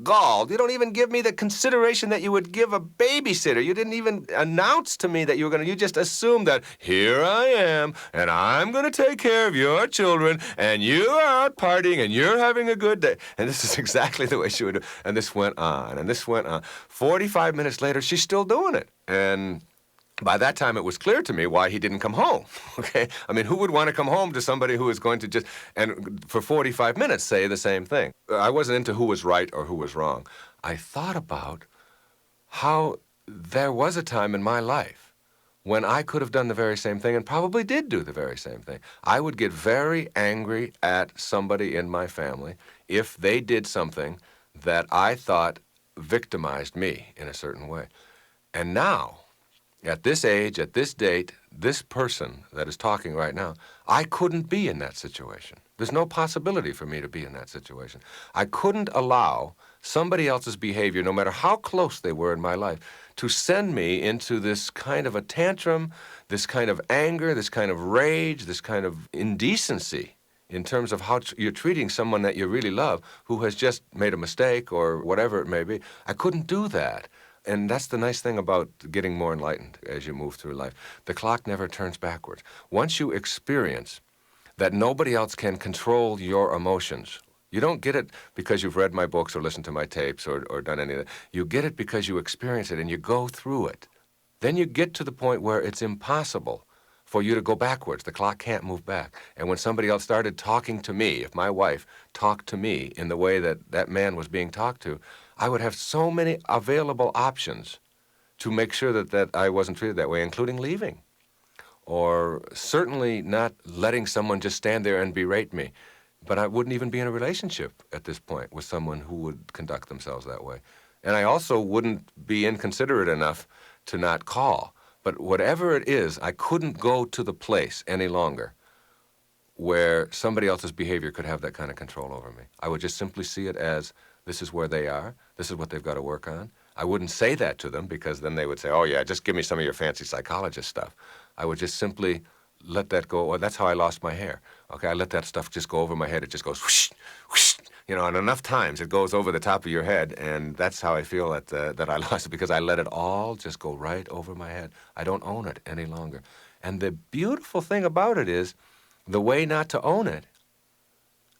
gall. You don't even give me the consideration that you would give a babysitter. You didn't even announce to me that you were going to, you just assumed that here I am, and I'm going to take care of your children, and you are out partying, and you're having a good day. And this is exactly the way she would do. And this went on, and this went on. 45 minutes later, she's still doing it. And by that time, it was clear to me why he didn't come home, okay? I mean, who would want to come home to somebody who is going to just, and for 45 minutes, say the same thing? I wasn't into who was right or who was wrong. I thought about how there was a time in my life when I could have done the very same thing and probably did do the very same thing. I would get very angry at somebody in my family if they did something that I thought victimized me in a certain way. And now, at this age, at this date, this person that is talking right now, I couldn't be in that situation. There's no possibility for me to be in that situation. I couldn't allow somebody else's behavior, no matter how close they were in my life, to send me into this kind of a tantrum, this kind of anger, this kind of rage, this kind of indecency in terms of how you're treating someone that you really love who has just made a mistake or whatever it may be. I couldn't do that. And that's the nice thing about getting more enlightened as you move through life. The clock never turns backwards. Once you experience that nobody else can control your emotions, you don't get it because you've read my books or listened to my tapes or done any of that. You get it because you experience it and you go through it. Then you get to the point where it's impossible for you to go backwards. The clock can't move back. And when somebody else started talking to me, if my wife talked to me in the way that that man was being talked to, I would have so many available options to make sure that I wasn't treated that way, including leaving, or certainly not letting someone just stand there and berate me. But I wouldn't even be in a relationship at this point with someone who would conduct themselves that way. And I also wouldn't be inconsiderate enough to not call. But whatever it is, I couldn't go to the place any longer where somebody else's behavior could have that kind of control over me. I would just simply see it as This is where they are. This is what they've got to work on. I wouldn't say that to them because then they would say, oh, yeah, just give me some of your fancy psychologist stuff. I would just simply let that go. Well, that's how I lost my hair. Okay, I let that stuff just go over my head. It just goes whoosh, whoosh. You know, and enough times it goes over the top of your head, and that's how I feel that I lost it, because I let it all just go right over my head. I don't own it any longer. And the beautiful thing about it is the way not to own it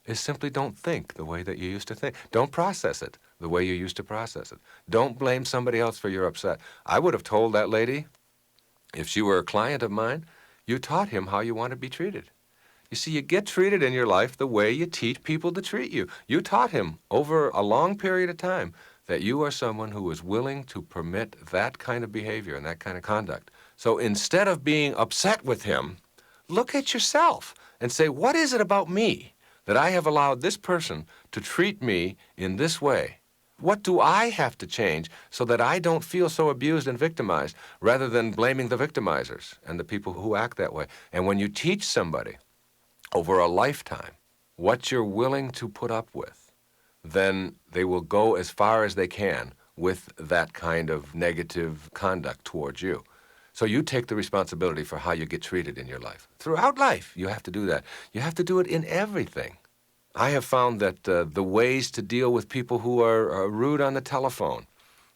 is simply don't think the way that you used to think. Don't process it the way you used to process it. Don't blame somebody else for your upset. I would have told that lady, if she were a client of mine, you taught him how you want to be treated. You see, you get treated in your life the way you teach people to treat you. You taught him over a long period of time that you are someone who is willing to permit that kind of behavior and that kind of conduct. So instead of being upset with him, look at yourself and say, what is it about me that I have allowed this person to treat me in this way? What do I have to change so that I don't feel so abused and victimized, rather than blaming the victimizers and the people who act that way? And when you teach somebody over a lifetime what you're willing to put up with, then they will go as far as they can with that kind of negative conduct towards you. So you take the responsibility for how you get treated in your life. Throughout life, you have to do that. You have to do it in everything. I have found that the ways to deal with people who are rude on the telephone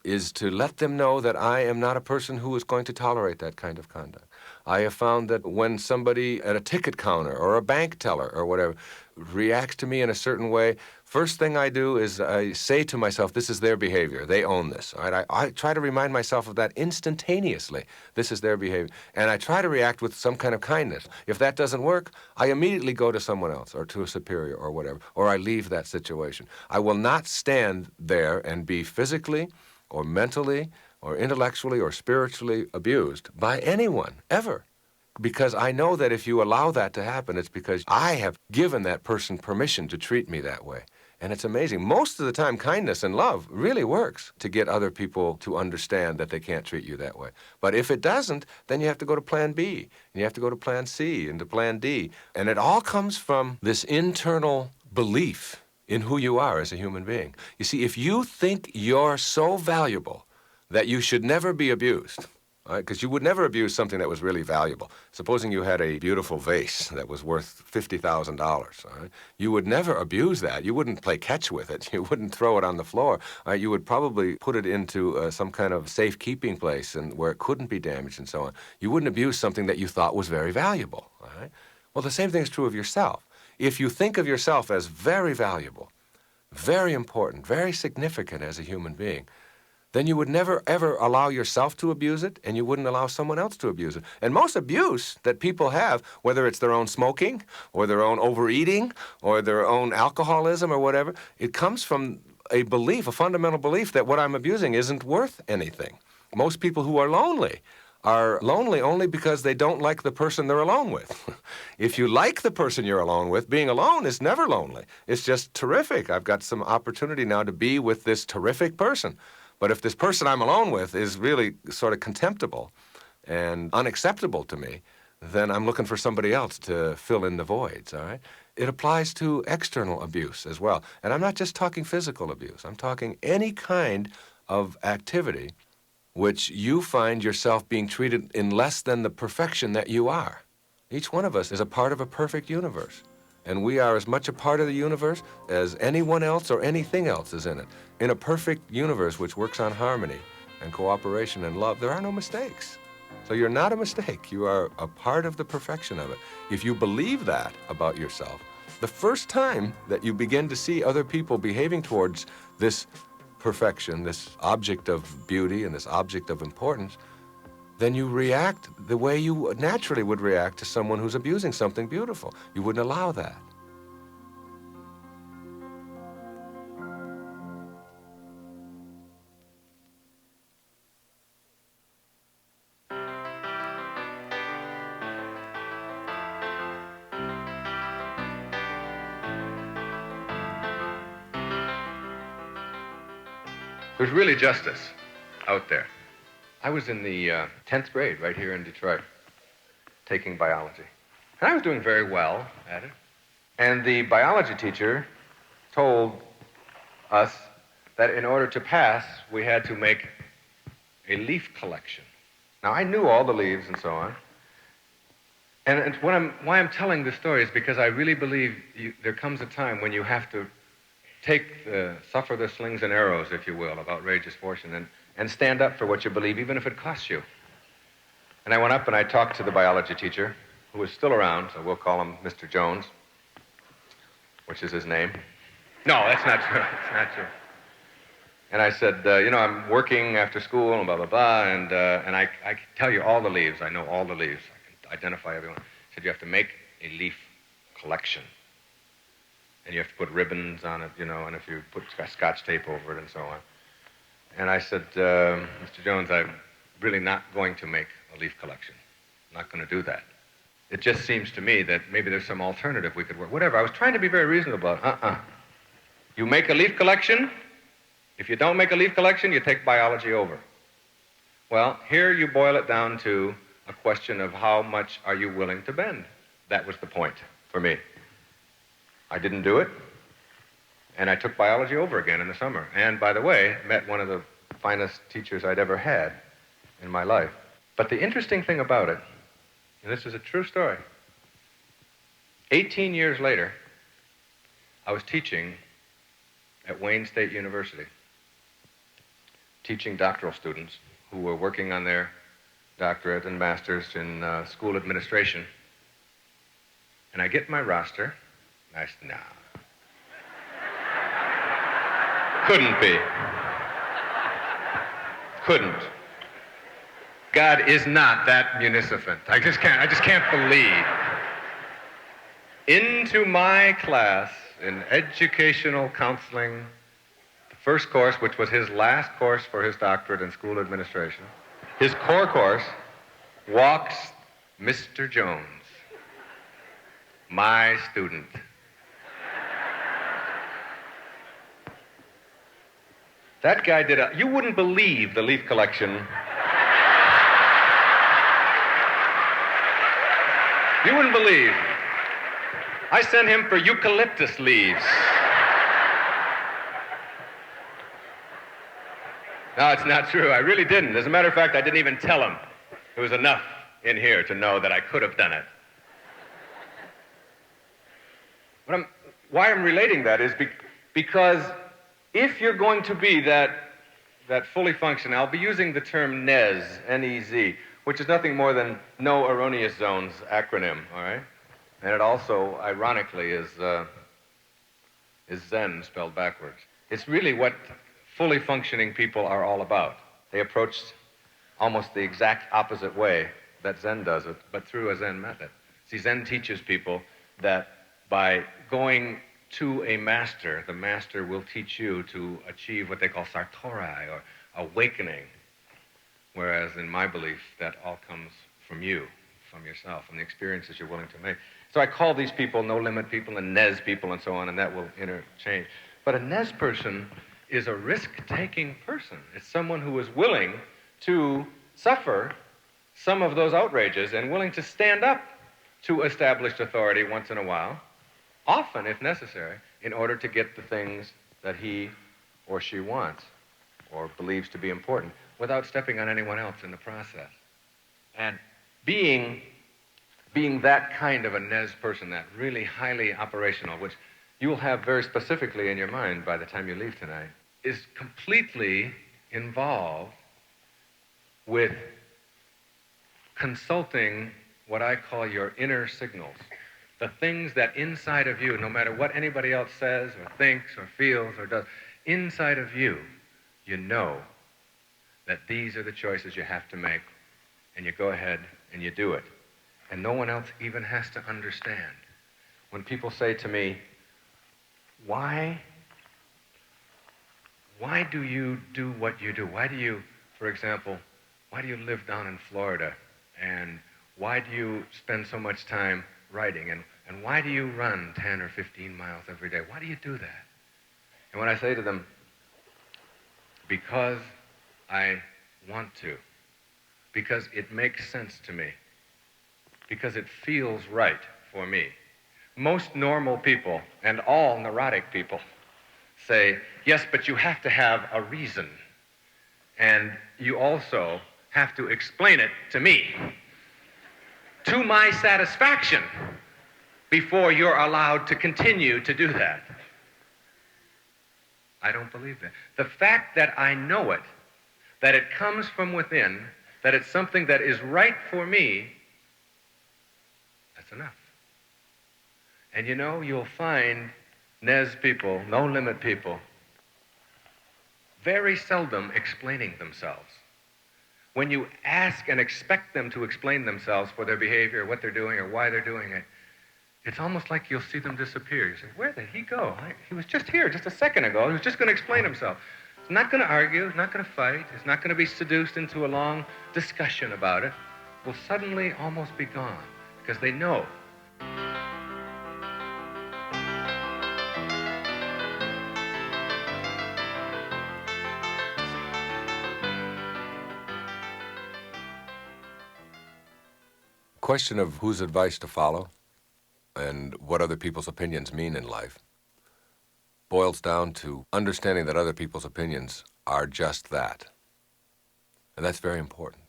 is to let them know that I am not a person who is going to tolerate that kind of conduct. I have found that when somebody at a ticket counter or a bank teller or whatever reacts to me in a certain way, first thing I do is I say to myself, this is their behavior. They own this. All right? I try to remind myself of that instantaneously. This is their behavior. And I try to react with some kind of kindness. If that doesn't work, I immediately go to someone else or to a superior or whatever, or I leave that situation. I will not stand there and be physically or mentally or intellectually or spiritually abused by anyone, ever. Because I know that if you allow that to happen, it's because I have given that person permission to treat me that way. And it's amazing. Most of the time, kindness and love really works to get other people to understand that they can't treat you that way. But if it doesn't, then you have to go to plan B, and you have to go to plan C, and to plan D. And it all comes from this internal belief in who you are as a human being. You see, if you think you're so valuable that you should never be abused, because you would never abuse something that was really valuable. Supposing you had a beautiful vase that was worth $50,000, you would never abuse that. You wouldn't play catch with it. You wouldn't throw it on the floor. You would probably put it into some kind of safekeeping place and where it couldn't be damaged and so on. You wouldn't abuse something that you thought was very valuable. Well, the same thing is true of yourself. If you think of yourself as very valuable, very important, very significant as a human being, then you would never, ever allow yourself to abuse it, and you wouldn't allow someone else to abuse it. And most abuse that people have, whether it's their own smoking or their own overeating or their own alcoholism or whatever, it comes from a belief, a fundamental belief that what I'm abusing isn't worth anything. Most people who are lonely only because they don't like the person they're alone with. If you like the person you're alone with, being alone is never lonely. It's just terrific. I've got some opportunity now to be with this terrific person. But if this person I'm alone with is really sort of contemptible and unacceptable to me, then I'm looking for somebody else to fill in the voids, all right? It applies to external abuse as well. And I'm not just talking physical abuse. I'm talking any kind of activity which you find yourself being treated in less than the perfection that you are. Each one of us is a part of a perfect universe. And we are as much a part of the universe as anyone else or anything else is in it. In a perfect universe which works on harmony and cooperation and love, there are no mistakes. So you're not a mistake. You are a part of the perfection of it. If you believe that about yourself, the first time that you begin to see other people behaving towards this perfection, this object of beauty and this object of importance, then you react the way you naturally would react to someone who's abusing something beautiful. You wouldn't allow that. There's really justice out there. I was in the 10th grade right here in Detroit, taking biology. And I was doing very well at it. And the biology teacher told us that in order to pass, we had to make a leaf collection. Now, I knew all the leaves and so on. And why I'm telling this story is because I really believe there comes a time when you have to suffer the slings and arrows, if you will, of outrageous fortune and stand up for what you believe, even if it costs you. And I went up and I talked to the biology teacher, who was still around, so we'll call him Mr. Jones, which is his name. No, that's not true. That's not true. And I said, I'm working after school and blah, blah, blah, and I can tell you all the leaves. I know all the leaves. I can identify everyone. I said, you have to make a leaf collection. And you have to put ribbons on it, and if you put scotch tape over it and so on. And I said, Mr. Jones, I'm really not going to make a leaf collection. I'm not going to do that. It just seems to me that maybe there's some alternative we could work. Whatever. I was trying to be very reasonable about it. You make a leaf collection. If you don't make a leaf collection, you take biology over. Well, here you boil it down to a question of how much are you willing to bend. That was the point for me. I didn't do it, and I took biology over again in the summer. And by the way, met one of the finest teachers I'd ever had in my life. But the interesting thing about it, and this is a true story, 18 years later, I was teaching at Wayne State University, teaching doctoral students who were working on their doctorate and master's in school administration. And I get my roster, and I said, nah. Couldn't be. Couldn't. God is not that munificent. I just can't believe. Into my class in educational counseling, the first course, which was his last course for his doctorate in school administration, his core course, walks Mr. Jones, my student. That guy you wouldn't believe the leaf collection. You wouldn't believe. I sent him for eucalyptus leaves. No, it's not true. I really didn't. As a matter of fact, I didn't even tell him. There was enough in here to know that I could have done it. Why I'm relating that is because if you're going to be that fully functional, I'll be using the term NEZ, N-E-Z, which is nothing more than No Erroneous Zones acronym, all right? And it also, ironically, is Zen spelled backwards. It's really what fully functioning people are all about. They approach almost the exact opposite way that Zen does it, but through a Zen method. See, Zen teaches people that by going to a master, the master will teach you to achieve what they call sartori, or awakening. Whereas in my belief, that all comes from you, from yourself, from the experiences you're willing to make. So I call these people no-limit people and NEZ people and so on, and that will interchange. But a NEZ person is a risk-taking person. It's someone who is willing to suffer some of those outrages and willing to stand up to established authority once in a while, often if necessary, in order to get the things that he or she wants or believes to be important without stepping on anyone else in the process. And being that kind of a NEZ person, that really highly operational, which you will have very specifically in your mind by the time you leave tonight, is completely involved with consulting what I call your inner signals. The things that inside of you, no matter what anybody else says or thinks or feels or does, inside of you, you know that these are the choices you have to make, and you go ahead and you do it. And no one else even has to understand. When people say to me, why do you do what you do? Why do you, for example, why do you live down in Florida? And why do you spend so much time writing? And why do you run 10 or 15 miles every day? Why do you do that? And when I say to them, because I want to, because it makes sense to me, because it feels right for me. Most normal people, and all neurotic people, say, yes, but you have to have a reason. And you also have to explain it to me, to my satisfaction, before you're allowed to continue to do that. I don't believe that. The fact that I know it, that it comes from within, that it's something that is right for me, that's enough. And you know, you'll find Nez people, no-limit people, very seldom explaining themselves. When you ask and expect them to explain themselves for their behavior, what they're doing, or why they're doing it, it's almost like you'll see them disappear. You say, where did he go? He was just here just a second ago. He was just going to explain himself. He's not going to argue. He's not going to fight. He's not going to be seduced into a long discussion about it. Will suddenly almost be gone because they know. Question of whose advice to follow and what other people's opinions mean in life boils down to understanding that other people's opinions are just that. And that's very important.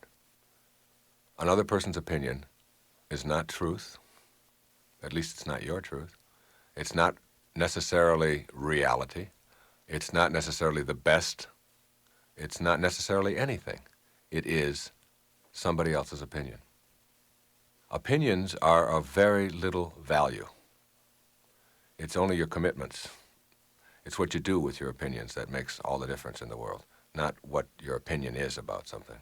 Another person's opinion is not truth. At least it's not your truth. It's not necessarily reality. It's not necessarily the best. It's not necessarily anything. It is somebody else's opinion. Opinions are of very little value. It's only your commitments. It's what you do with your opinions that makes all the difference in the world, not what your opinion is about something.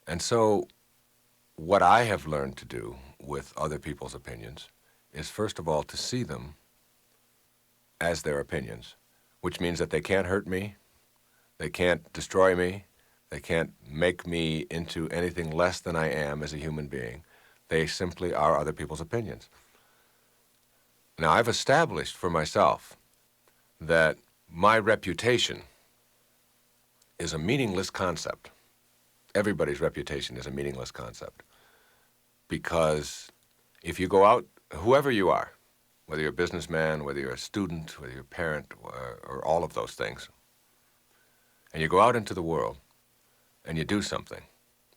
And so what I have learned to do with other people's opinions is, first of all, to see them as their opinions, which means that they can't hurt me, they can't destroy me, they can't make me into anything less than I am as a human being. They simply are other people's opinions. Now, I've established for myself that my reputation is a meaningless concept. Everybody's reputation is a meaningless concept. Because if you go out, whoever you are, whether you're a businessman, whether you're a student, whether you're a parent, or all of those things, and you go out into the world, and you do something.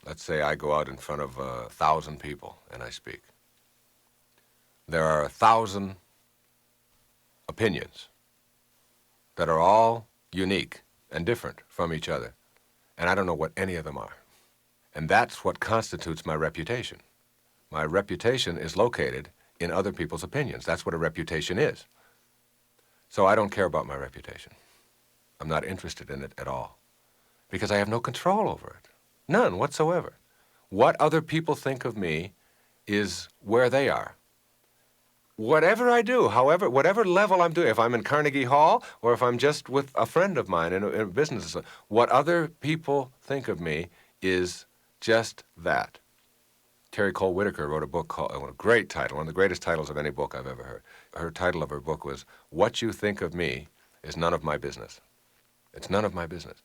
Let's say I go out in front of 1,000 people and I speak. There are 1,000 opinions that are all unique and different from each other, and I don't know what any of them are. And that's what constitutes my reputation. My reputation is located in other people's opinions. That's what a reputation is. So I don't care about my reputation. I'm not interested in it at all, because I have no control over it. None whatsoever. What other people think of me is where they are. Whatever I do, however, whatever level I'm doing, if I'm in Carnegie Hall or if I'm just with a friend of mine in a business, what other people think of me is just that. Terry Cole Whitaker wrote a book called, a great title, one of the greatest titles of any book I've ever heard. Her title of her book was, "What You Think of Me Is None of My Business." It's none of my business.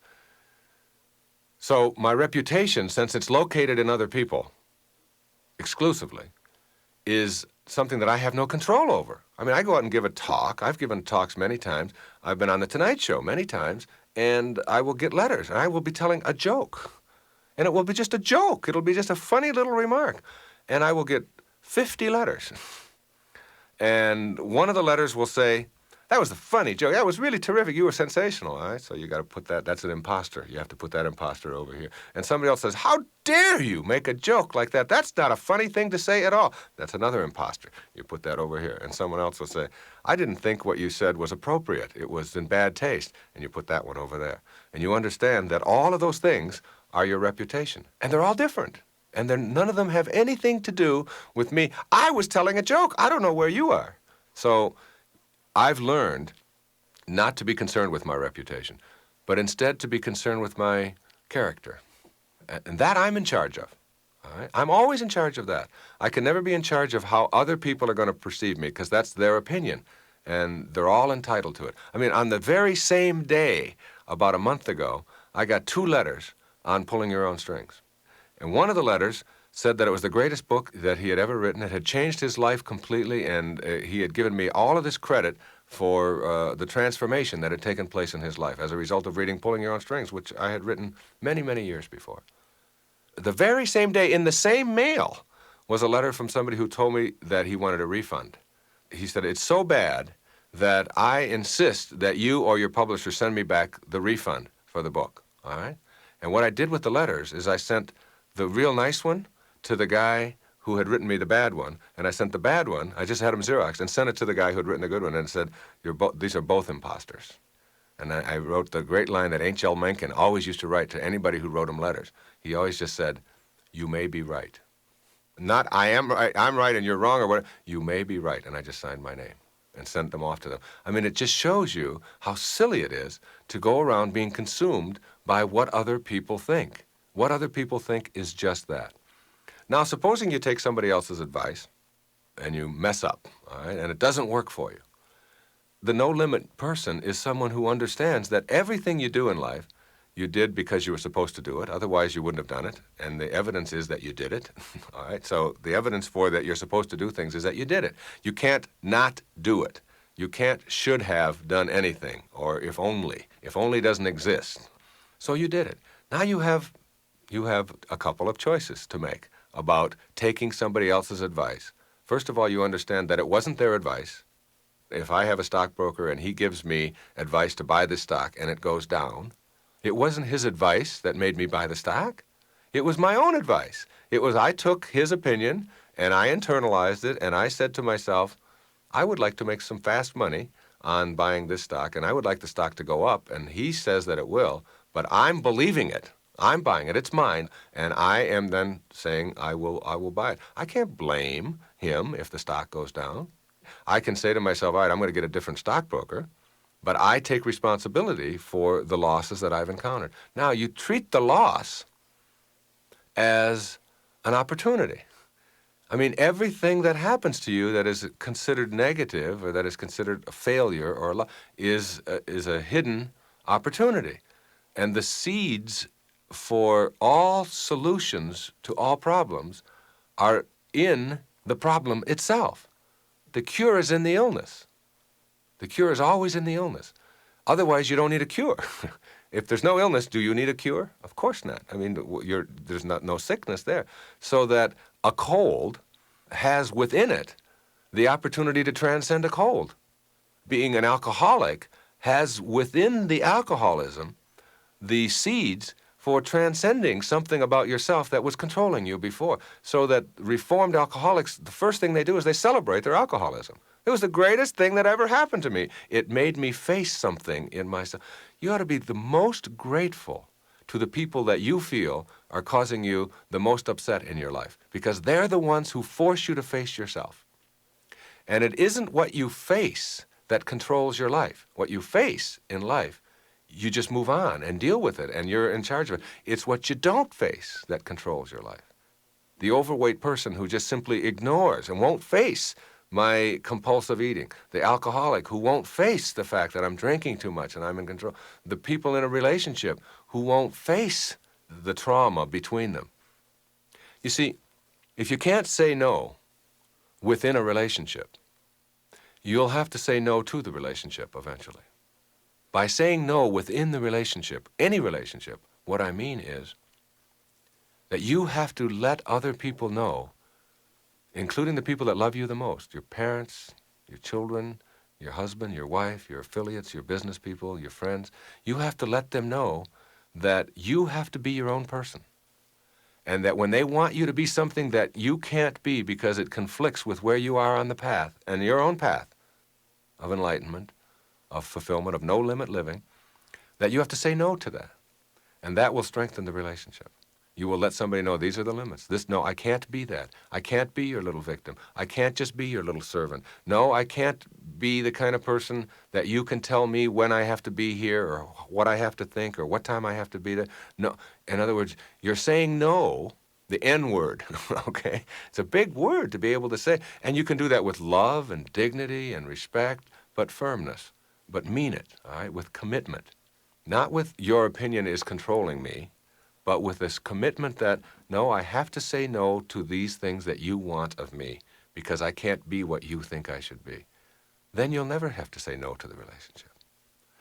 So my reputation, since it's located in other people exclusively, is something that I have no control over. I mean, I go out and give a talk. I've given talks many times. I've been on The Tonight Show many times, and I will get letters, and I will be telling a joke. And it will be just a joke. It'll be just a funny little remark. And I will get 50 letters. And one of the letters will say, "That was a funny joke. That was really terrific. You were sensational." All right, so you got to put that. That's an imposter. You have to put that imposter over here. And somebody else says, "How dare you make a joke like that? That's not a funny thing to say at all." That's another imposter. You put that over here. And someone else will say, "I didn't think what you said was appropriate. It was in bad taste." And you put that one over there. And you understand that all of those things are your reputation. And they're all different. And none of them have anything to do with me. I was telling a joke. I don't know where you are. So I've learned not to be concerned with my reputation, but instead to be concerned with my character. And that I'm in charge of. All right? I'm always in charge of that. I can never be in charge of how other people are going to perceive me, because that's their opinion, and they're all entitled to it. I mean, on the very same day, about a month ago, I got 2 letters on Pulling Your Own Strings. And one of the letters said that it was the greatest book that he had ever written. It had changed his life completely, and he had given me all of this credit for the transformation that had taken place in his life as a result of reading Pulling Your Own Strings, which I had written many, many years before. The very same day, in the same mail, was a letter from somebody who told me that he wanted a refund. He said, "It's so bad that I insist that you or your publisher send me back the refund for the book." All right? And what I did with the letters is I sent the real nice one to the guy who had written me the bad one, and I sent the bad one, I just had him Xeroxed, and sent it to the guy who had written the good one, and said, "These are both imposters." And I wrote the great line that H.L. Mencken always used to write to anybody who wrote him letters. He always just said, "You may be right." Not, "I am right, I'm right and you're wrong," or whatever. "You may be right." And I just signed my name and sent them off to them. I mean, it just shows you how silly it is to go around being consumed by what other people think. What other people think is just that. Now, supposing you take somebody else's advice and you mess up, all right, and it doesn't work for you. The no-limit person is someone who understands that everything you do in life, you did because you were supposed to do it. Otherwise, you wouldn't have done it. And the evidence is that you did it. All right? So the evidence for that you're supposed to do things is that you did it. You can't not do it. You can't should have done anything, or if only. If only doesn't exist. So you did it. Now you have a couple of choices to make about taking somebody else's advice. First of all, you understand that it wasn't their advice. If I have a stockbroker and he gives me advice to buy this stock and it goes down, it wasn't his advice that made me buy the stock. It was my own advice. I took his opinion and I internalized it, and I said to myself, I would like to make some fast money on buying this stock, and I would like the stock to go up, and he says that it will, but I'm believing it. I'm buying it. It's mine, and I am then saying I will buy it. I can't blame him if the stock goes down. I can say to myself, all right, I'm going to get a different stockbroker, but I take responsibility for the losses that I've encountered. Now, you treat the loss as an opportunity. I mean, everything that happens to you that is considered negative or that is considered a failure or is a hidden opportunity. And the seeds for all solutions to all problems are in the problem itself. The cure is in the illness. The cure is always in the illness. Otherwise, you don't need a cure. If there's no illness, do you need a cure? Of course not. I mean, there's no sickness there. So that a cold has within it the opportunity to transcend a cold. Being an alcoholic has within the alcoholism the seeds for transcending something about yourself that was controlling you before. So that reformed alcoholics, the first thing they do is they celebrate their alcoholism. It was the greatest thing that ever happened to me. It made me face something in myself. You ought to be the most grateful to the people that you feel are causing you the most upset in your life, because they're the ones who force you to face yourself. And it isn't what you face that controls your life. What you face in life, you just move on and deal with it, and you're in charge of it. It's what you don't face that controls your life. The overweight person who just simply ignores and won't face my compulsive eating. The alcoholic who won't face the fact that I'm drinking too much and I'm in control. The people in a relationship who won't face the trauma between them. You see, if you can't say no within a relationship, you'll have to say no to the relationship eventually. By saying no within the relationship, any relationship, what I mean is that you have to let other people know, including the people that love you the most, your parents, your children, your husband, your wife, your affiliates, your business people, your friends. You have to let them know that you have to be your own person. And that when they want you to be something that you can't be because it conflicts with where you are on the path, and your own path of enlightenment, of fulfillment, of no-limit living, that you have to say no to that. And that will strengthen the relationship. You will let somebody know these are the limits. No, I can't be that. I can't be your little victim. I can't just be your little servant. No, I can't be the kind of person that you can tell me when I have to be here or what I have to think or what time I have to be there. No, in other words, you're saying no, the N word, okay? It's a big word to be able to say. And you can do that with love and dignity and respect, but firmness, but mean it, all right, with commitment. Not with your opinion is controlling me, but with this commitment that, no, I have to say no to these things that you want of me because I can't be what you think I should be. then you'll never have to say no to the relationship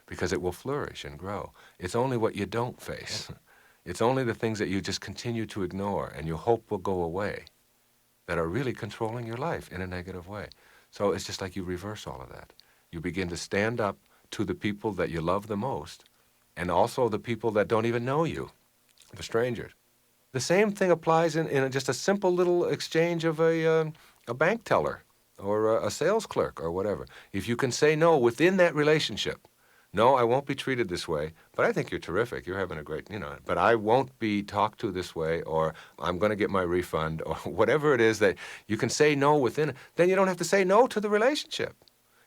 because it will flourish and grow. It's only what you don't face. It's only the things that you just continue to ignore and you hope will go away that are really controlling your life in a negative way. So it's just like you reverse all of that. You begin to stand up to the people that you love the most and also the people that don't even know you, the strangers. The same thing applies in just a simple little exchange of a bank teller or a sales clerk or whatever. If you can say no within that relationship, no, I won't be treated this way, but I think you're terrific. You're having a great, but I won't be talked to this way, or I'm going to get my refund, or whatever it is that you can say no within it. Then you don't have to say no to the relationship.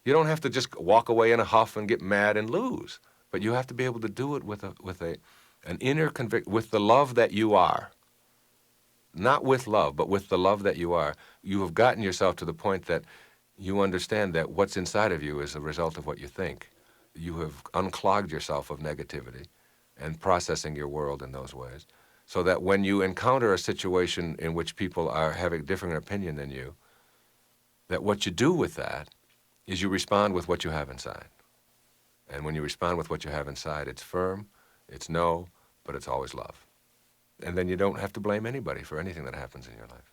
You don't have to just walk away in a huff and get mad and lose, but you have to be able to do it with an inner conviction, with the love that you are. Not with love, but with the love that you are. You have gotten yourself to the point that you understand that what's inside of you is a result of what you think. You have unclogged yourself of negativity and processing your world in those ways, so that when you encounter a situation in which people are having a different opinion than you, that what you do with that is you respond with what you have inside. And when you respond with what you have inside, it's firm, it's no, but it's always love. And then you don't have to blame anybody for anything that happens in your life.